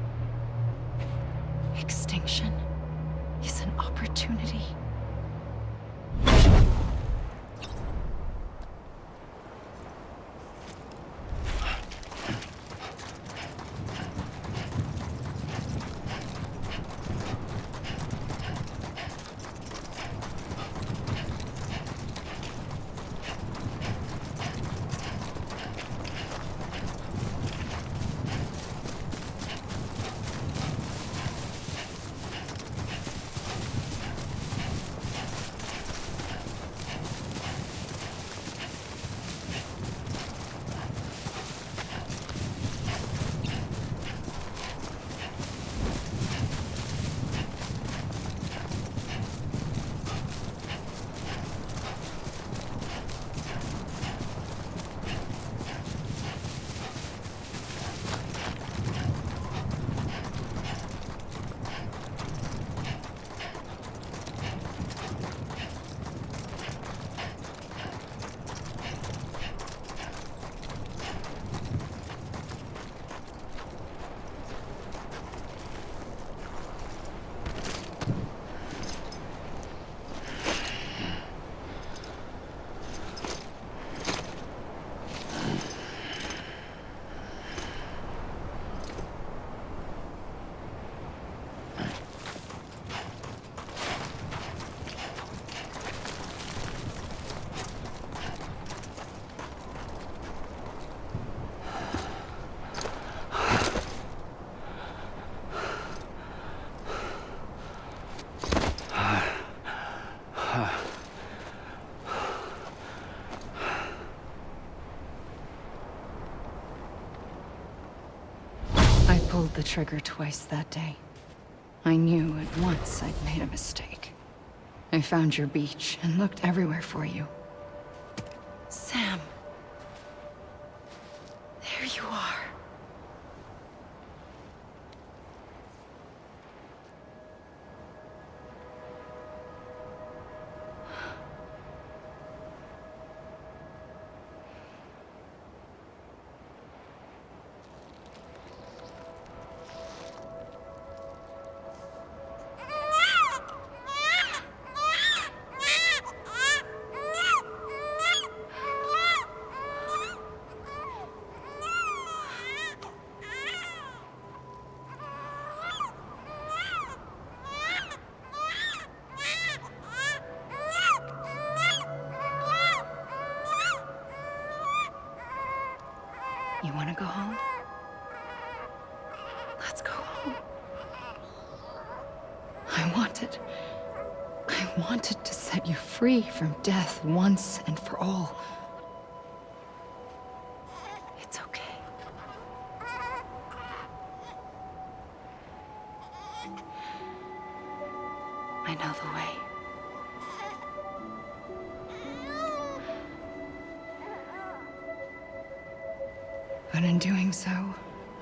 S10: Extinction is an opportunity. pulled the trigger twice that day. I knew at once I'd made a mistake. I found your beach and looked everywhere for you. Sam. There you are. You want to go home? Let's go home. I wanted to set you free from death once and for all. It's okay. I know the way. But in doing so,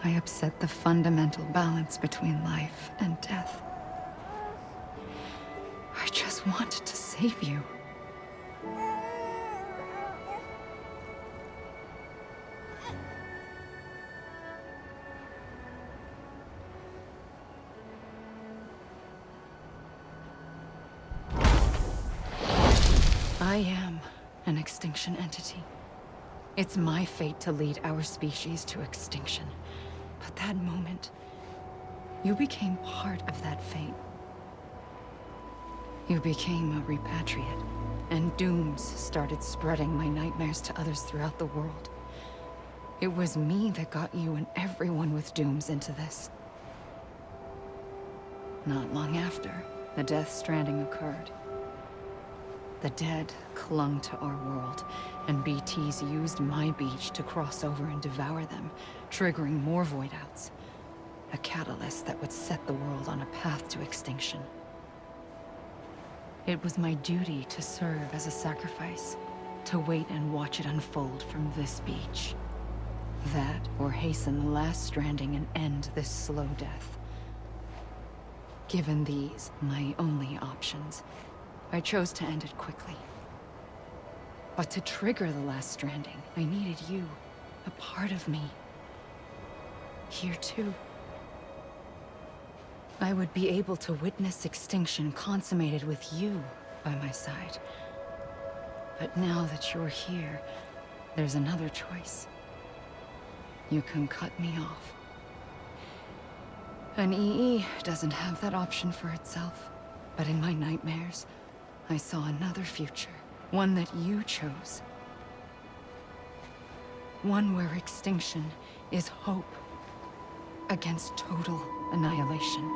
S10: I upset the fundamental balance between life and death. I just wanted to save you. I am an extinction entity. It's my fate to lead our species to extinction. But that moment, you became part of that fate. You became a repatriate, and dooms started spreading my nightmares to others throughout the world. It was me that got you and everyone with dooms into this. Not long after, the Death Stranding occurred. The dead clung to our world, and BTs used my beach to cross over and devour them, triggering more void outs. A catalyst that would set the world on a path to extinction. It was my duty to serve as a sacrifice, to wait and watch it unfold from this beach. That, or hasten the last stranding and end this slow death. Given these, my only options, I chose to end it quickly. But to trigger the last stranding, I needed you, a part of me. Here too. I would be able to witness extinction consummated with you by my side. But now that you're here, there's another choice. You can cut me off. An EE doesn't have that option for itself. But in my nightmares, I saw another future, one that you chose. One where extinction is hope against total annihilation.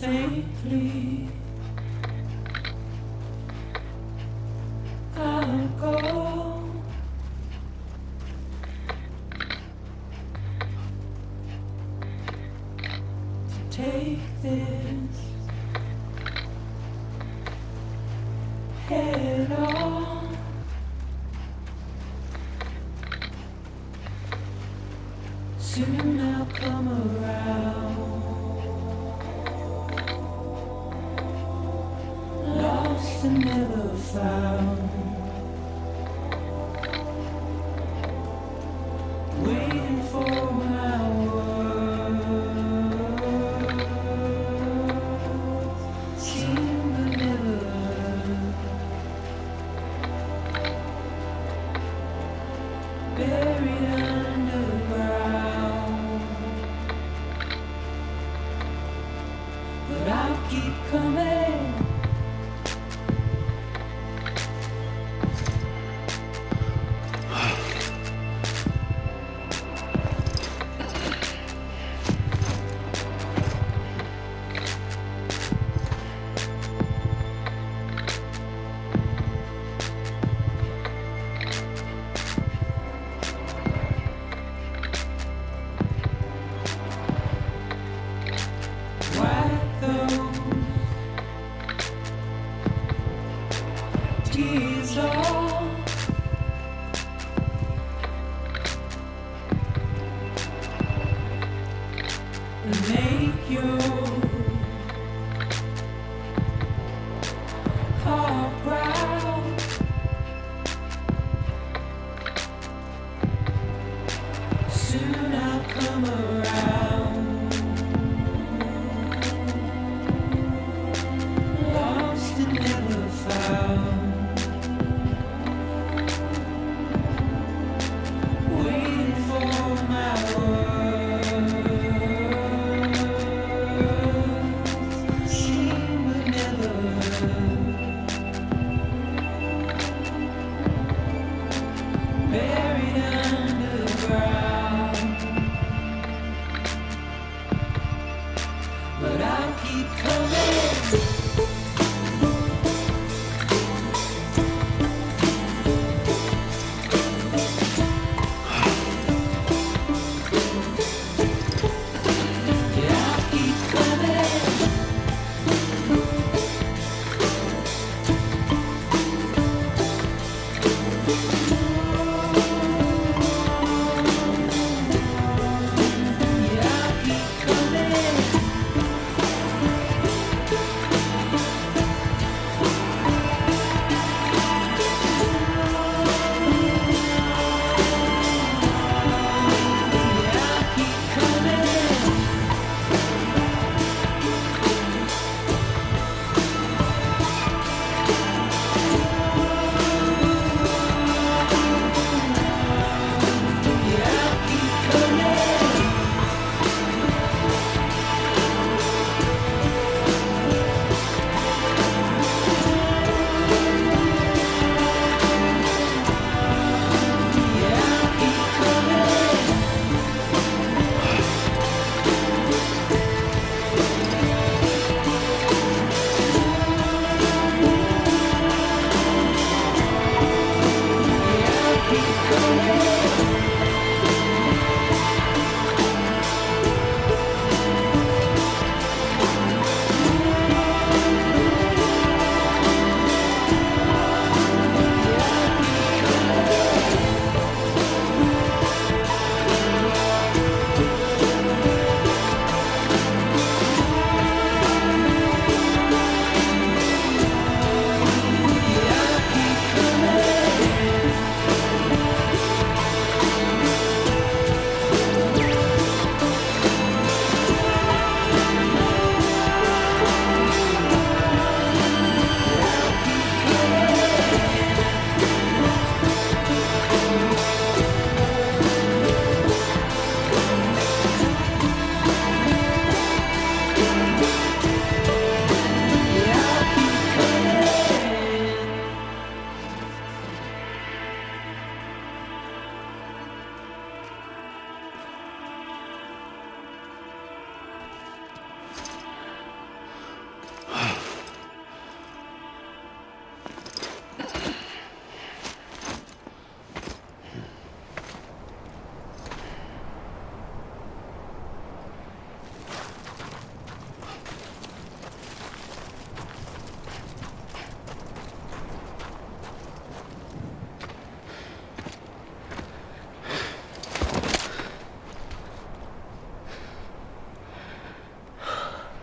S11: Safely, I'll go. To take this head on. Soon I'll come around. Lost and never found. tears all. And make your heart proud. Soon I'll come around. Lost and never found. Waiting for my words. Seen but never heard. Buried underground. But I'll keep coming.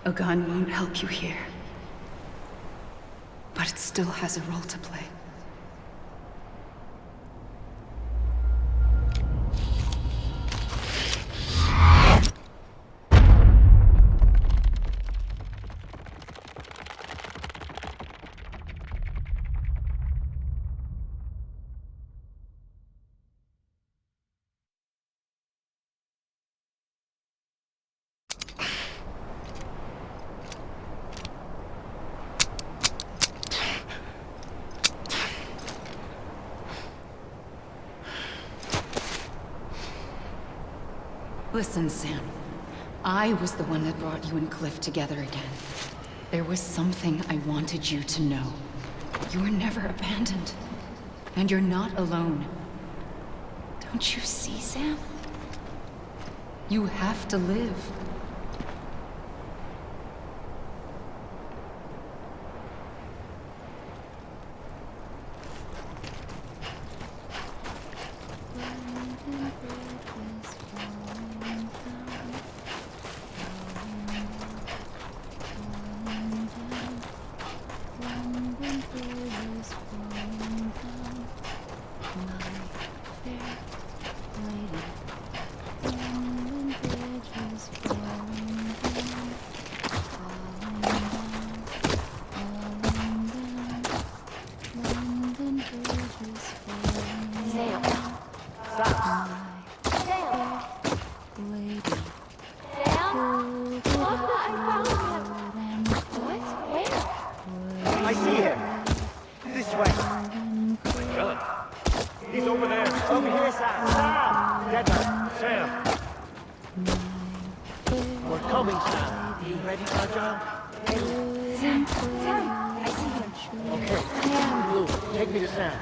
S10: A gun won't help you here. But it still has a role to play. Listen, Sam. I was the one that brought you and Cliff together again. There was something I wanted you to know. You were never abandoned. And you're not alone. Don't you see, Sam? You have to live.
S6: I see him. This way. My God. He's over there. Over here, Sam. Sam! Get her. Sam. We're coming, Sam. You ready, Fragile?
S4: Sam! Sam! I see him.
S6: Okay. Blue, take me to Sam.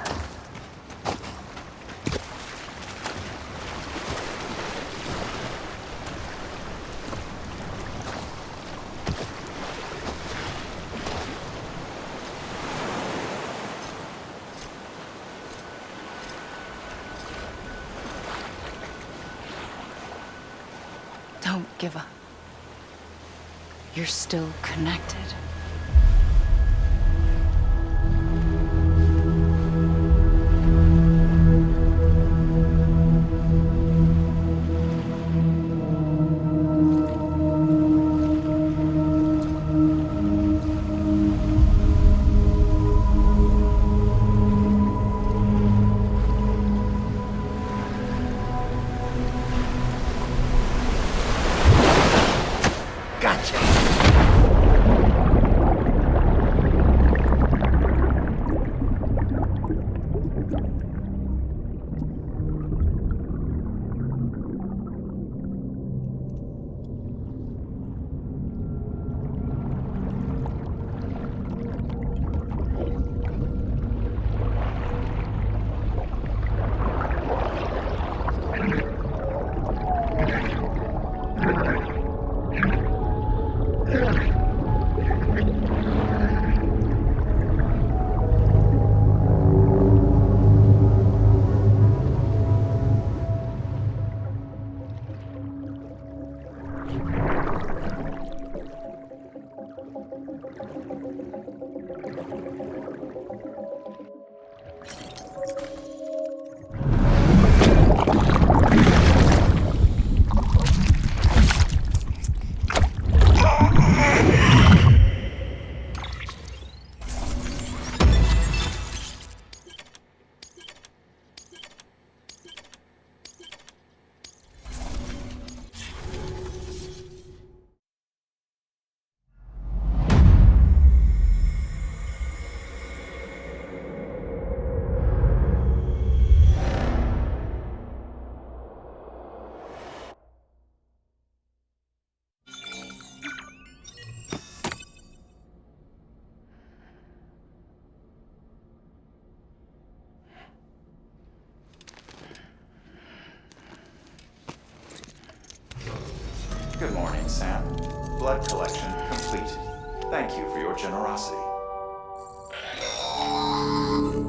S10: Don't give up. You're still connected.
S7: Good morning, Sam. Blood collection complete. Thank you for your generosity.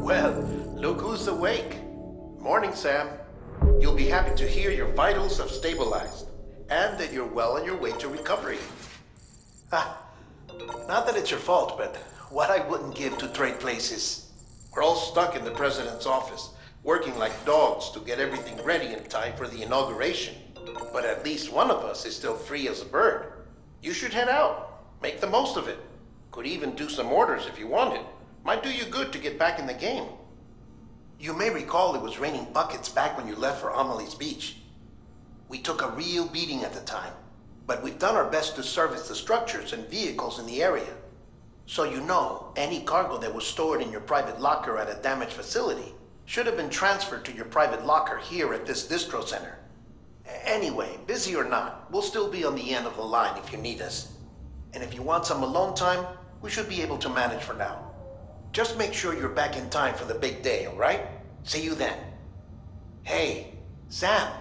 S1: Well, look who's awake. Morning, Sam. You'll be happy to hear your vitals have stabilized, and that you're well on your way to recovery. Ah, not that it's your fault, but what I wouldn't give to trade places. We're all stuck in the president's office, working like dogs to get everything ready in time for the inauguration. But at least one of us is still free as a bird. You should head out. Make the most of it. Could even do some orders if you wanted. Might do you good to get back in the game. You may recall it was raining buckets back when you left for Amelie's Beach. We took a real beating at the time, but we've done our best to service the structures and vehicles in the area. So you know, any cargo that was stored in your private locker at a damaged facility should have been transferred to your private locker here at this distro center. Anyway, busy or not, we'll still be on the end of the line if you need us. And if you want some alone time, we should be able to manage for now. Just make sure you're back in time for the big day, all right? See you then. Hey, Sam,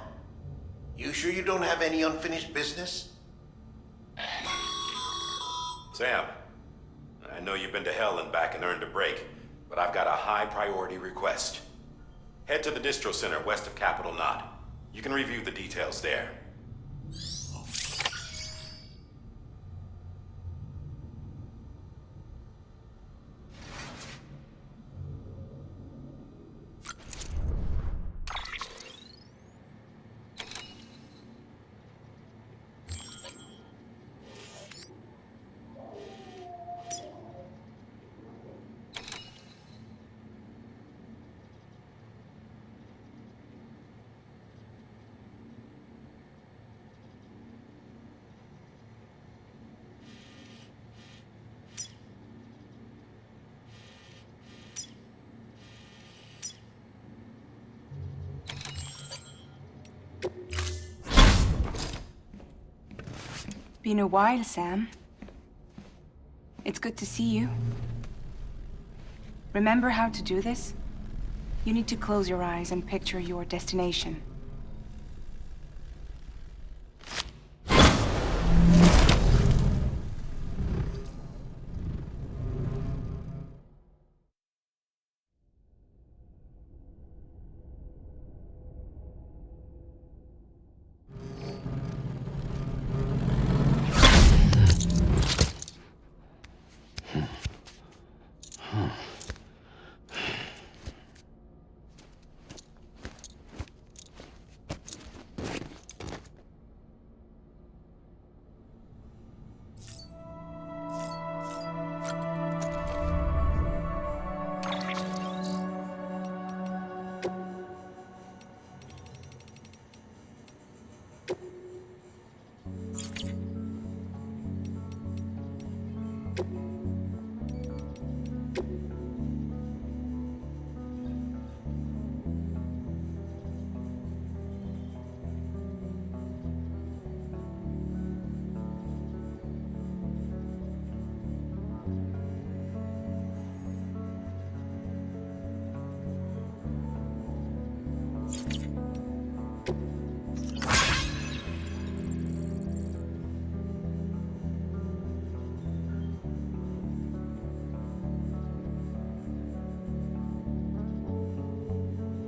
S1: you sure you don't have any unfinished business?
S3: Sam, I know you've been to hell and back and earned a break, but I've got a high priority request. Head to the distro center west of Capitol Knot. You can review the details there.
S4: Been a while, Sam. It's good to see you. Remember how to do this? You need to close your eyes and picture your destination.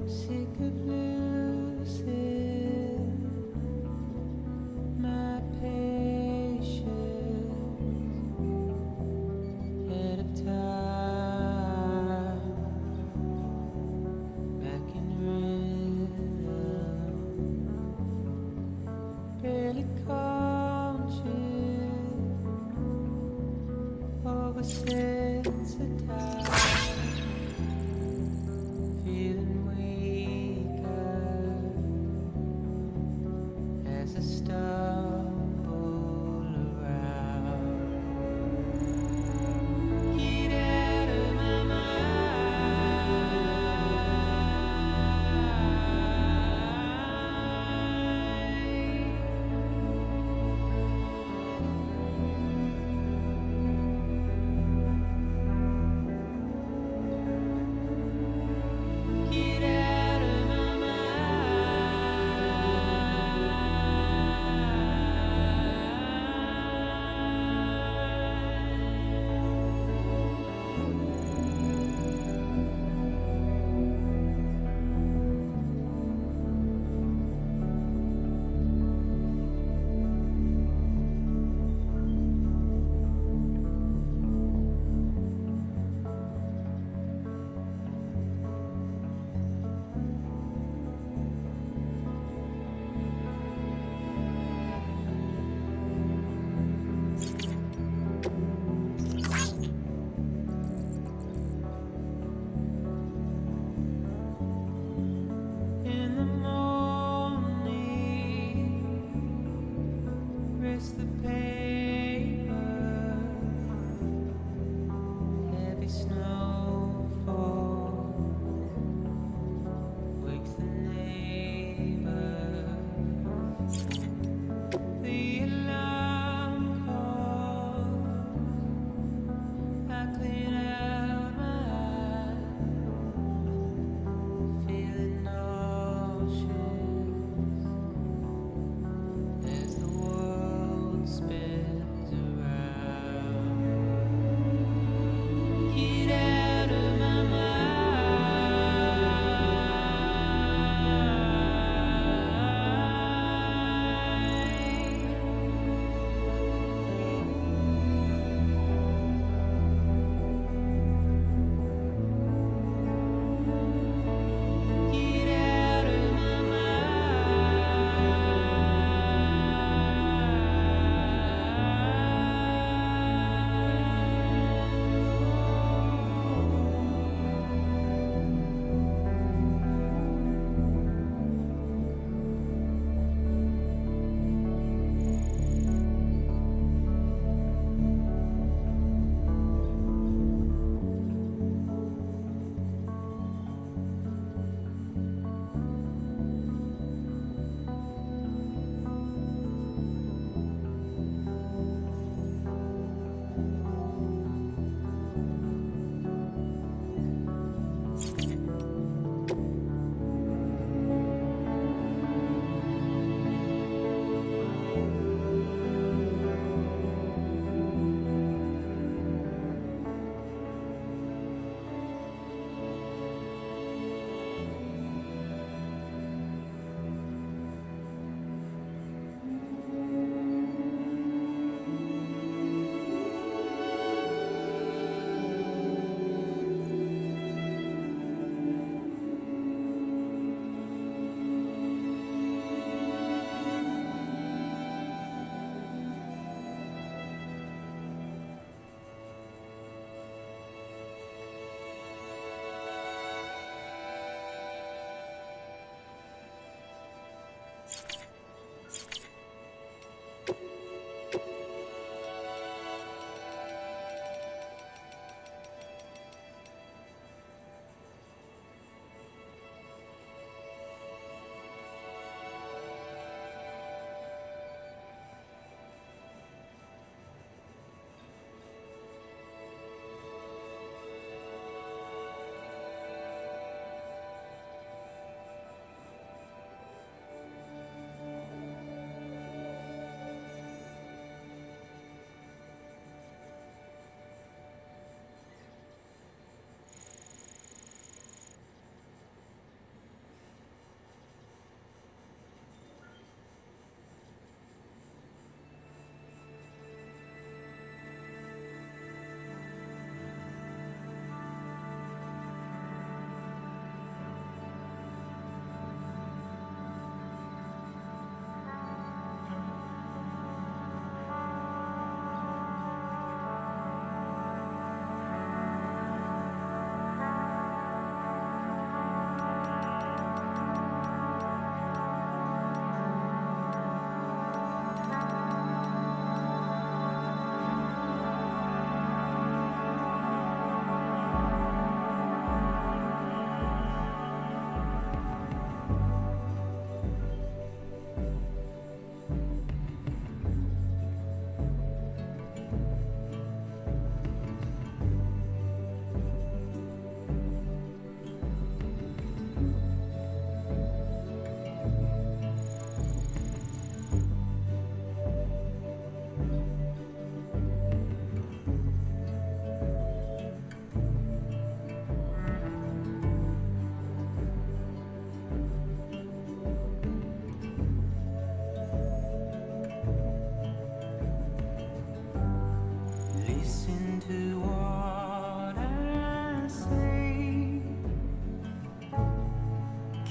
S11: Sick of losing my patience ahead of time, back in rhythm, barely conscious, oversensitized, feeling weaker.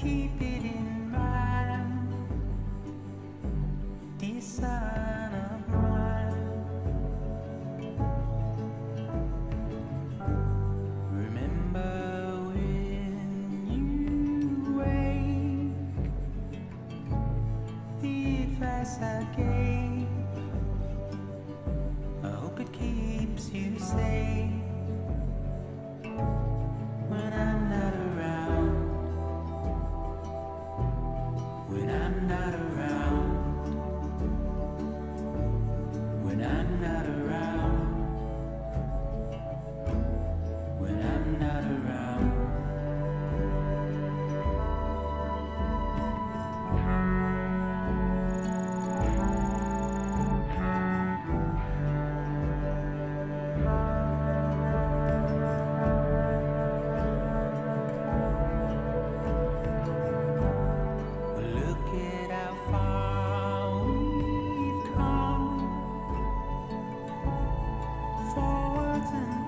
S11: keep it in mind, dear son of mine. Remember when you wake, the advice I gave, I hope it keeps you safe when I'm not around. When I'm not around, when I'm not around, when I'm not around. Look at how far we've come, forwards and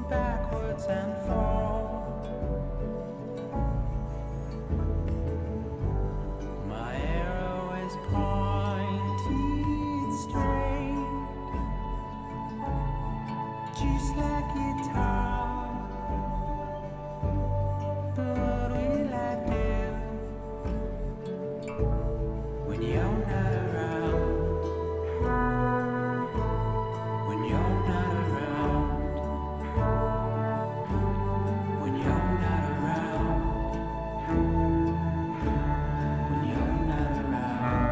S11: backwards and forth. My arrow is pointed straight, just like guitar. But what will I do when you're not around? When you're not around? When you're not around? When you're not around?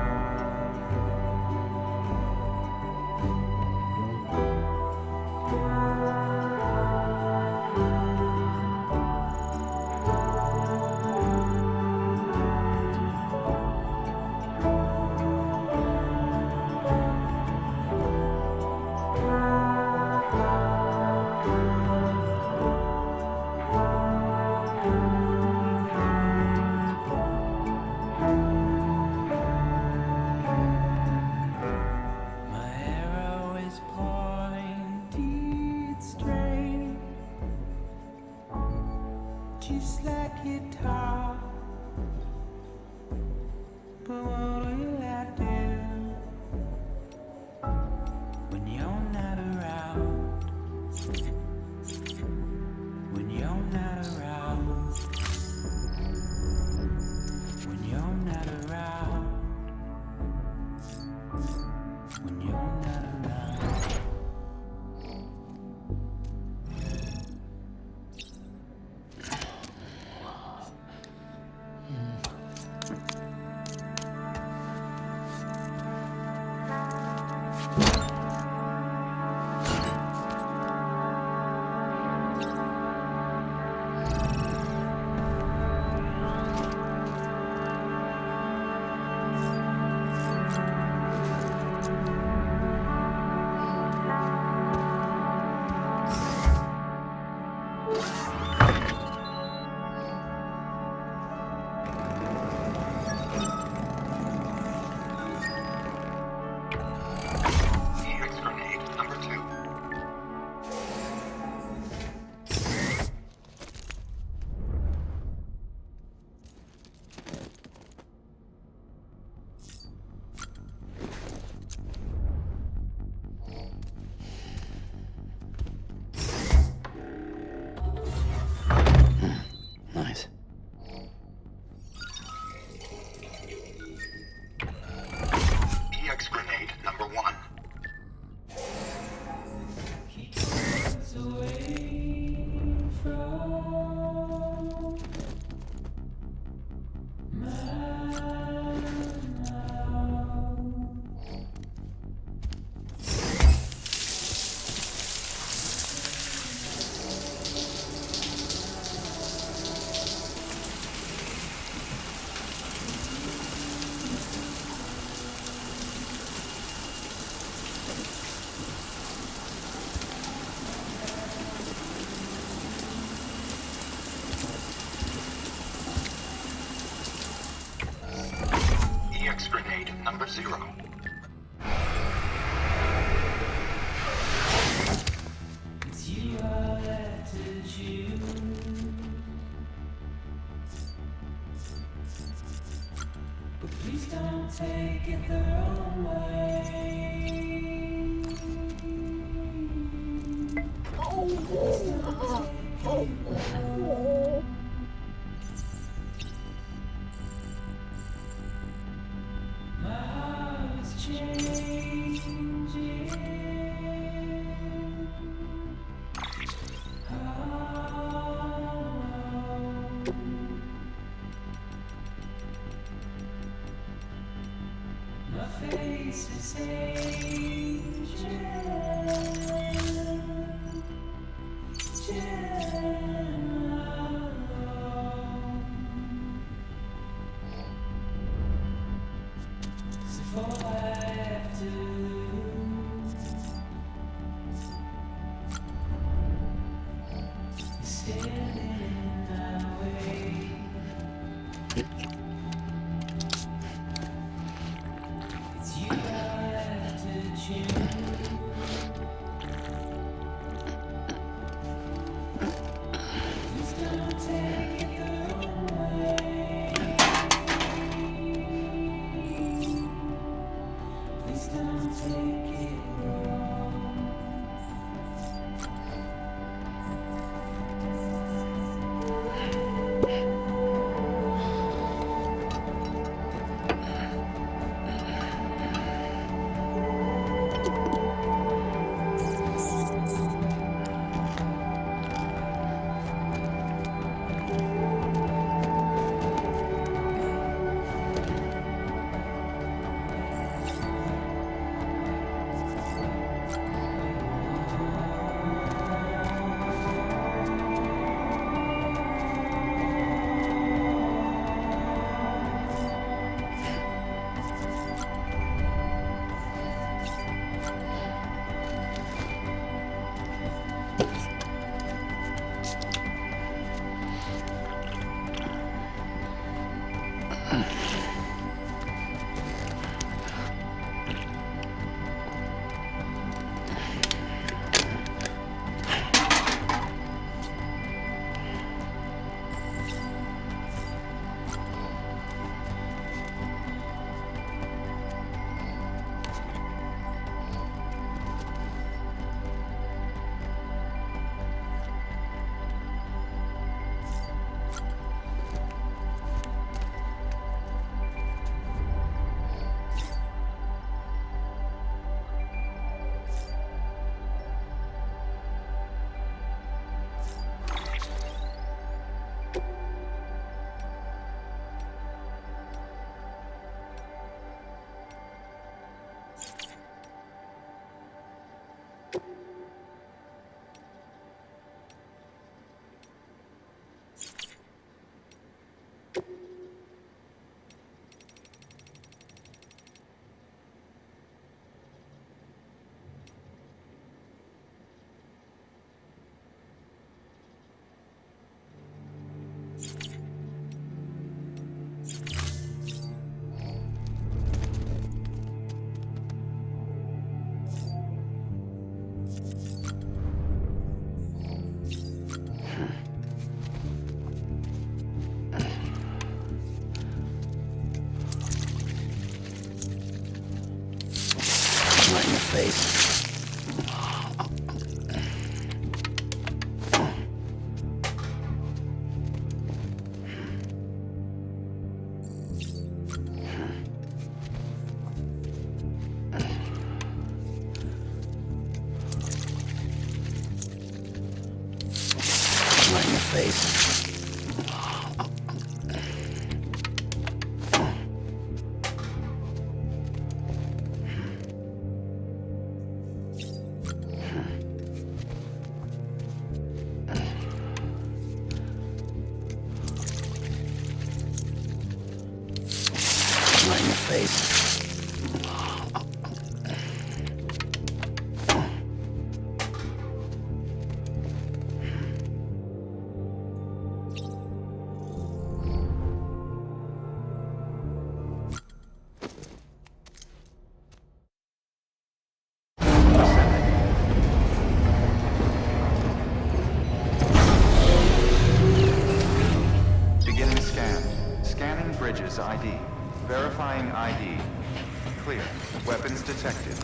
S11: My arrow is pointed straight, just like guitar. But what will I do when you're not around? When you're not around? When you're not around? When you're not around?
S2: Nice.
S12: EX grenade number 1. EX grenade number 0.
S11: It's you I left to choose.
S2: face. Right in the face. Right in the face.
S7: Beginning scan. Scanning bridges ID. Verifying ID. Clear. Weapons detected.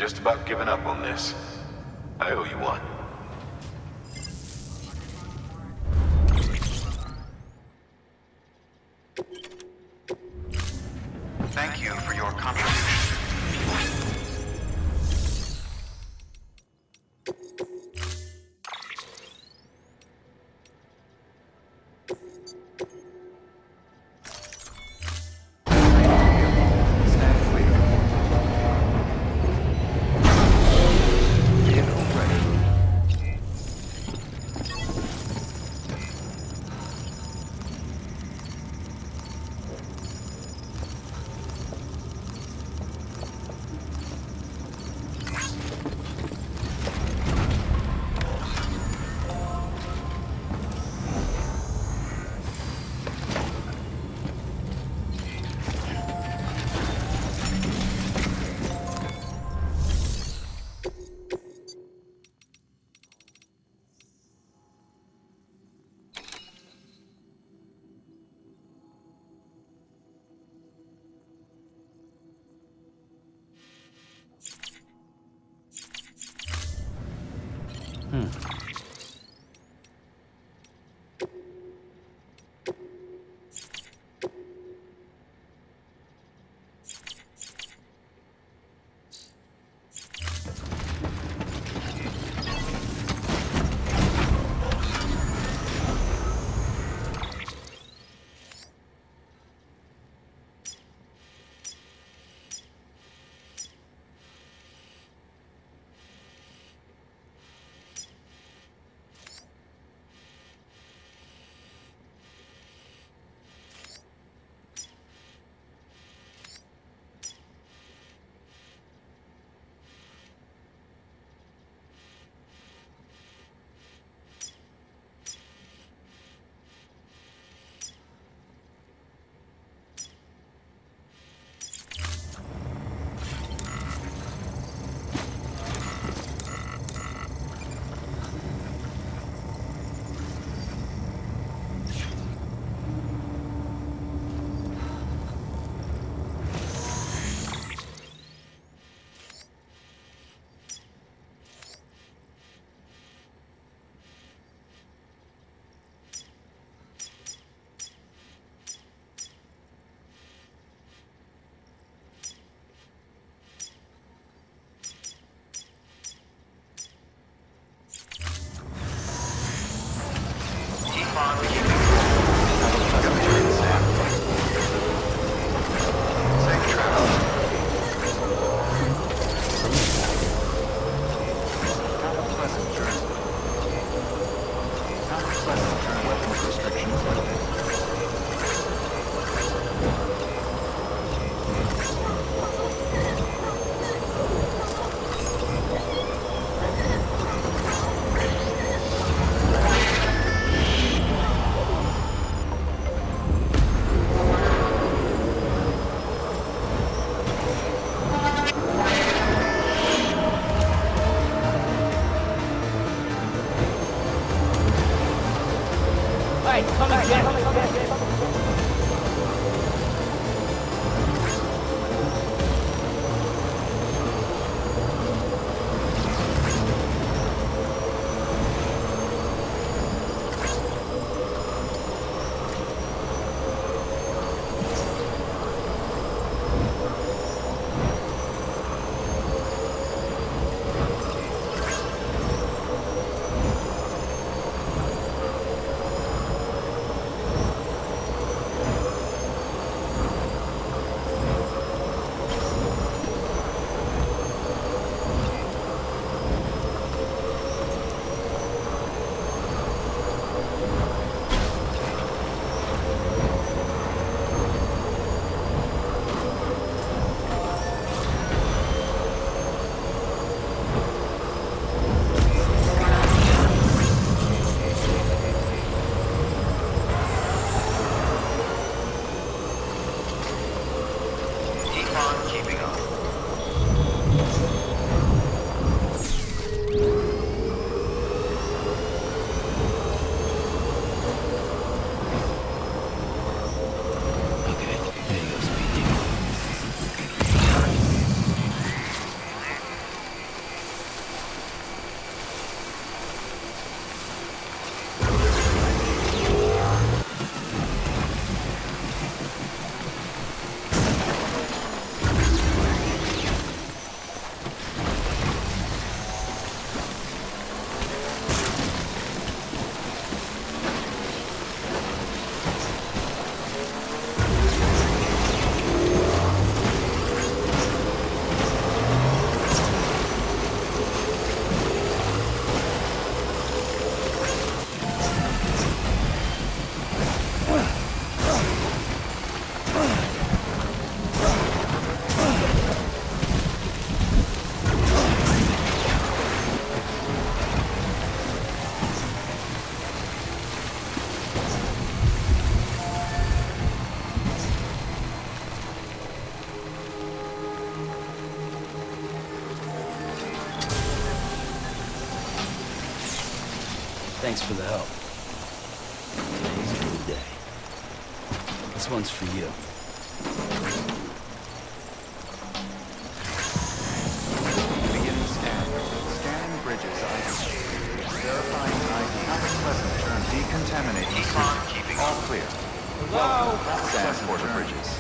S12: just about given up on this. I owe you one. Thank you for your contribution.
S7: Stand clear. Vehicle ready.
S2: Thanks for the help. Today's a good day. This one's for you.
S7: Beginning scan. Scanning bridges ID. Verifying ID. Have a pleasant turn. Decontaminating.
S12: Keep on keeping
S7: All
S12: on.
S7: clear.
S12: Hello?
S7: Scan border bridges.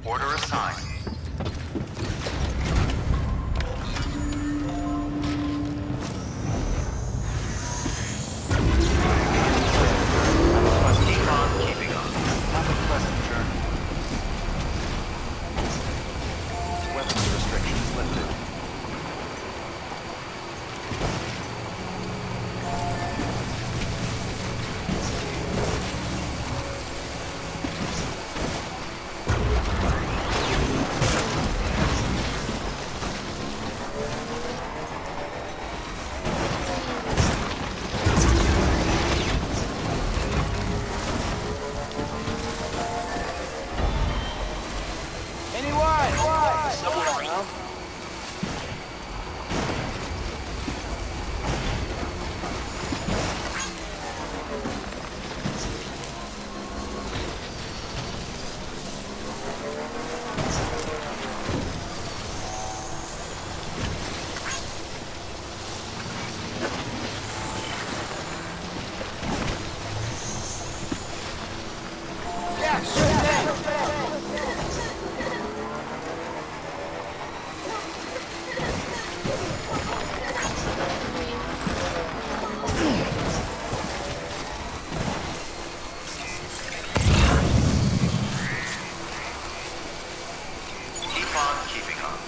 S12: Order assigned. Keep on keeping on.
S7: Have a pleasant journey. Weapons restrictions lifted.
S12: Keep on keeping on.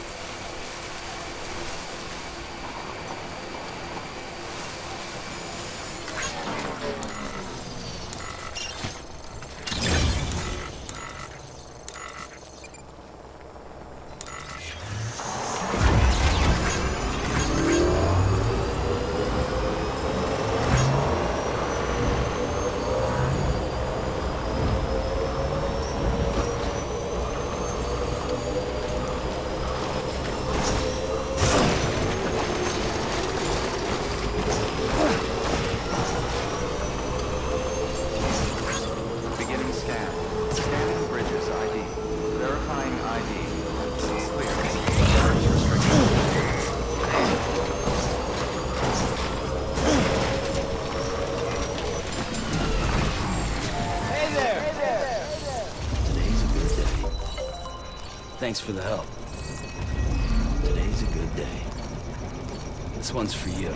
S7: Beginning scan. Scanning bridges ID. Verifying ID. Clear. Search restrictions.
S2: Today's a good day. Thanks for the help. Today's a good day. This one's for you.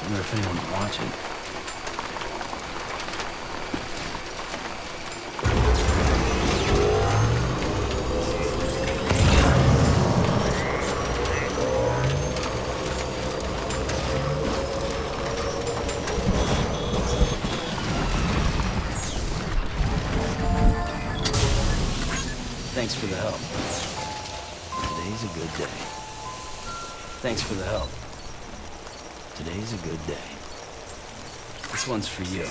S2: Wonder if anyone's watching. Thanks for the help. Today's a good day. Thanks for the help. Today's a good day. This one's for you.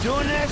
S6: Doing this?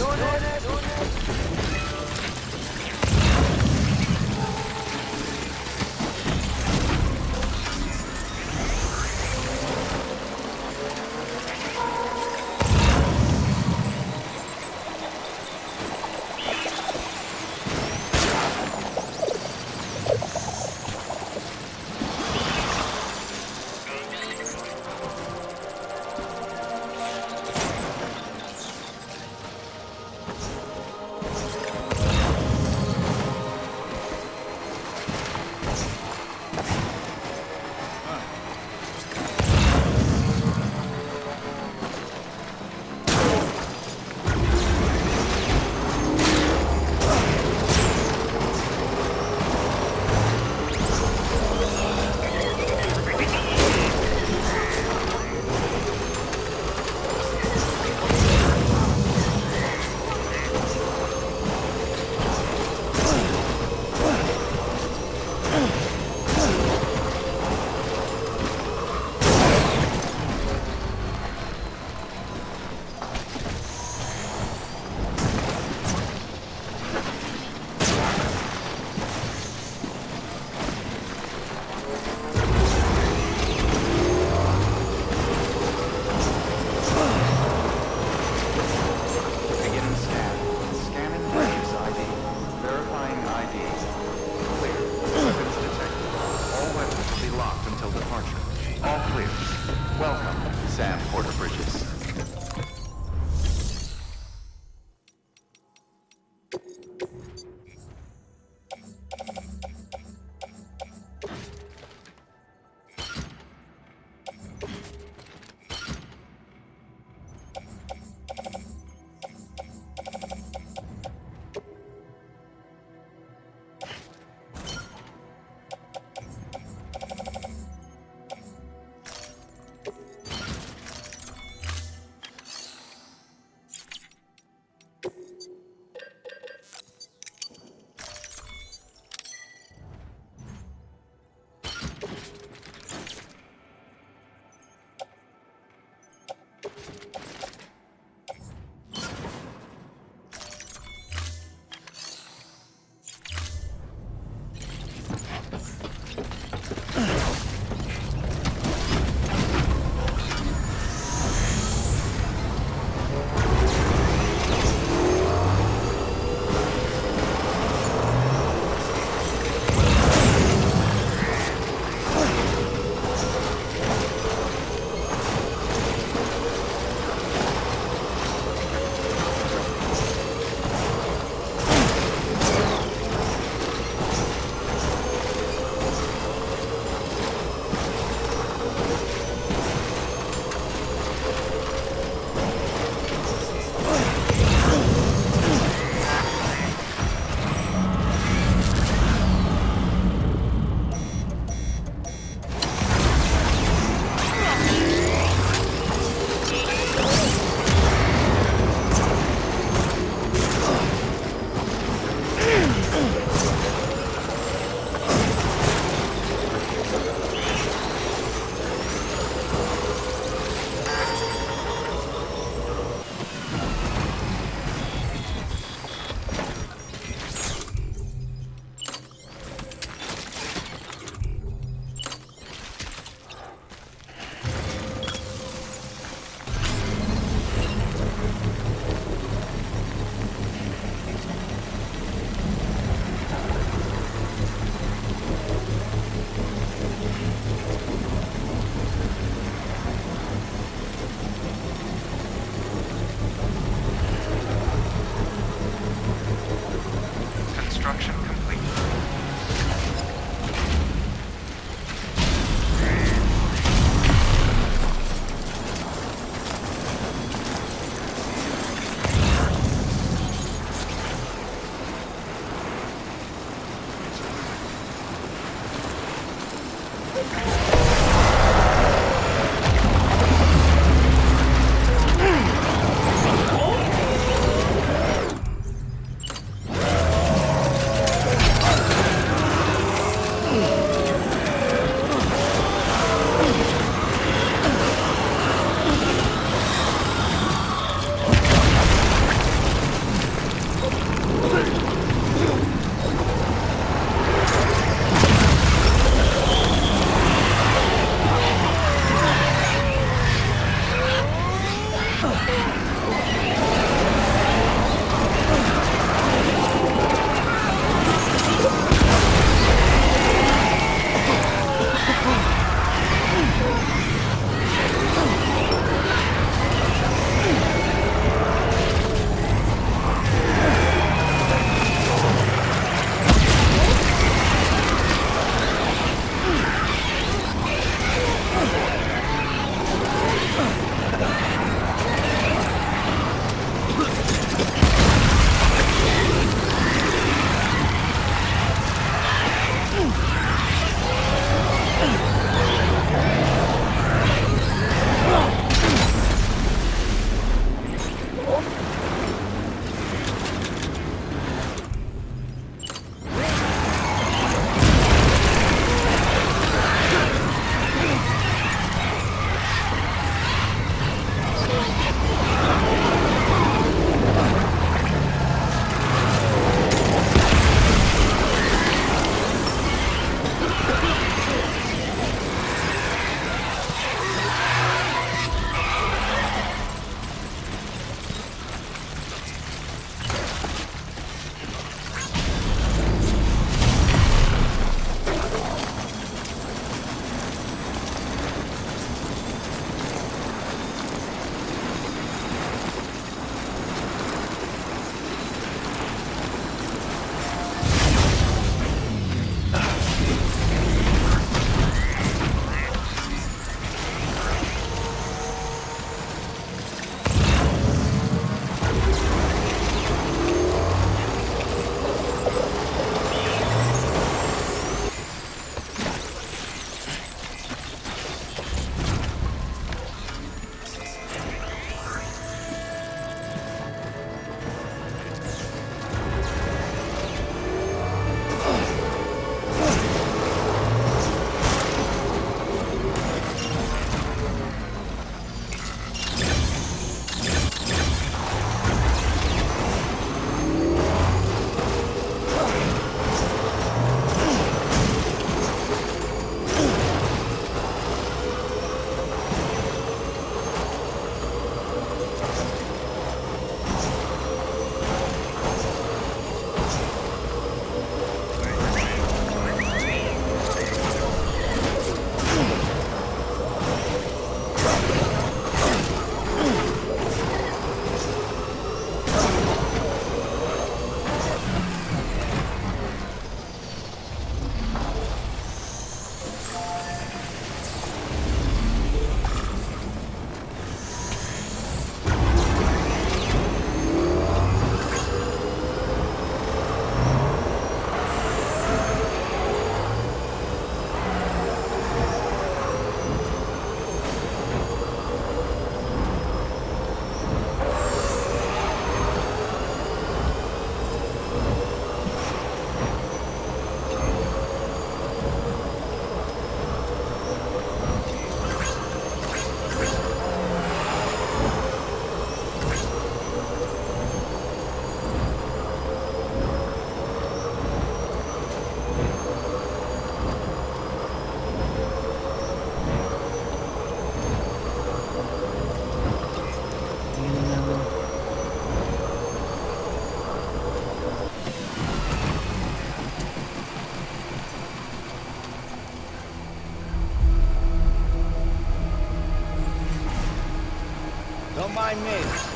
S6: Don't mind me.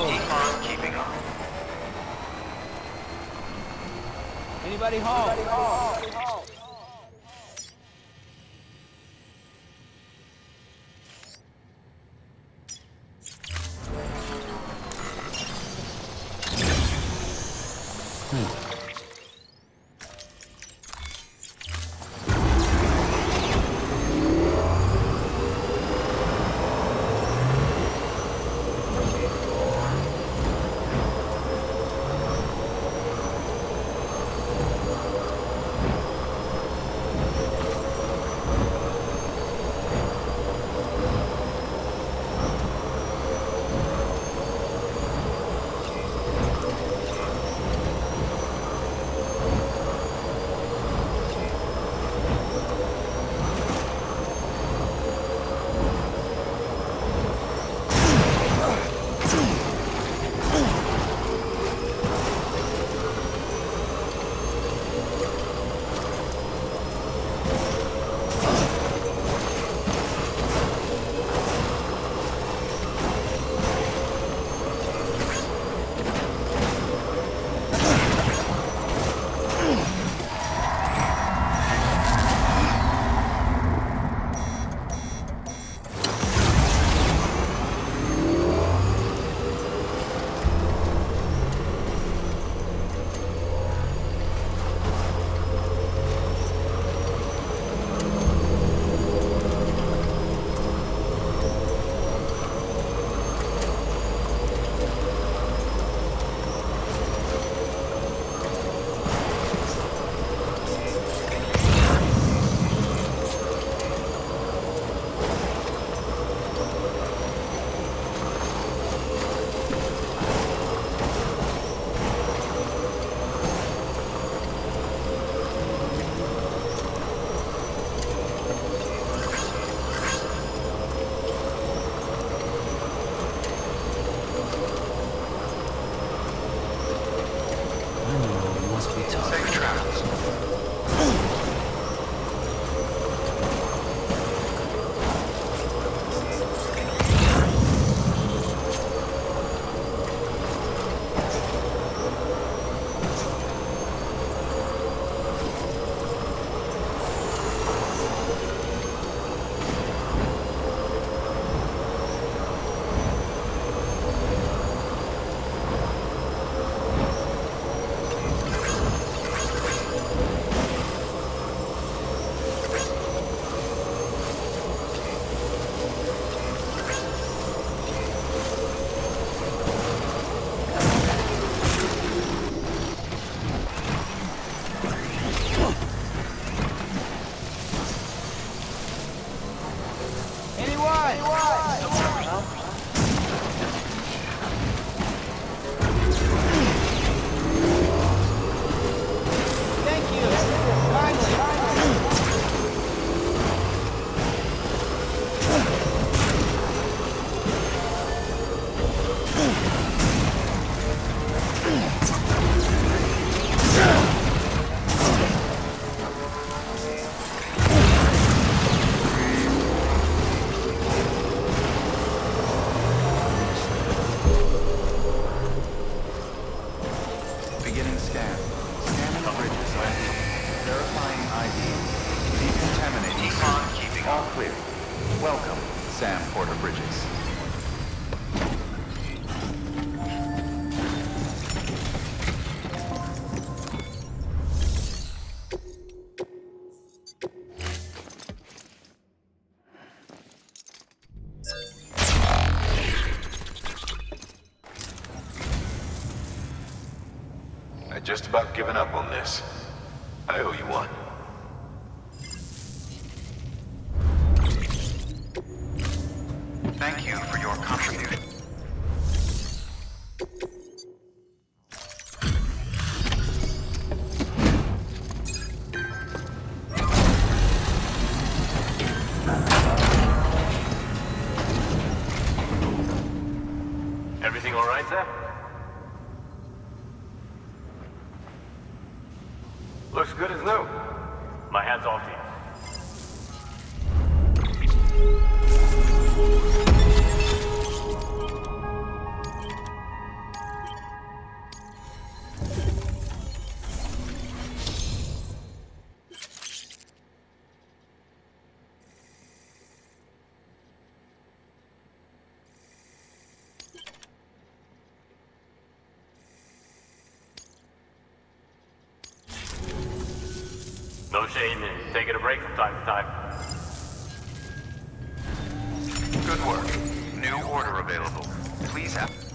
S12: Keep on keeping on.
S6: Anybody home?
S12: Safe travels.
S7: Beginning scan. Scanning bridges ID. Verifying ID. Decontaminating.
S12: Keep on keeping
S7: All
S12: on.
S7: clear. Welcome, Sam Porter Bridges.
S12: I'd just about given up on this. I owe you one.
S7: Thank you for your contribution.
S6: Everything all right, Sam? Looks good as new. My hat's off to you. No shame in taking a break from time to time.
S7: Good work. New order available. Please have...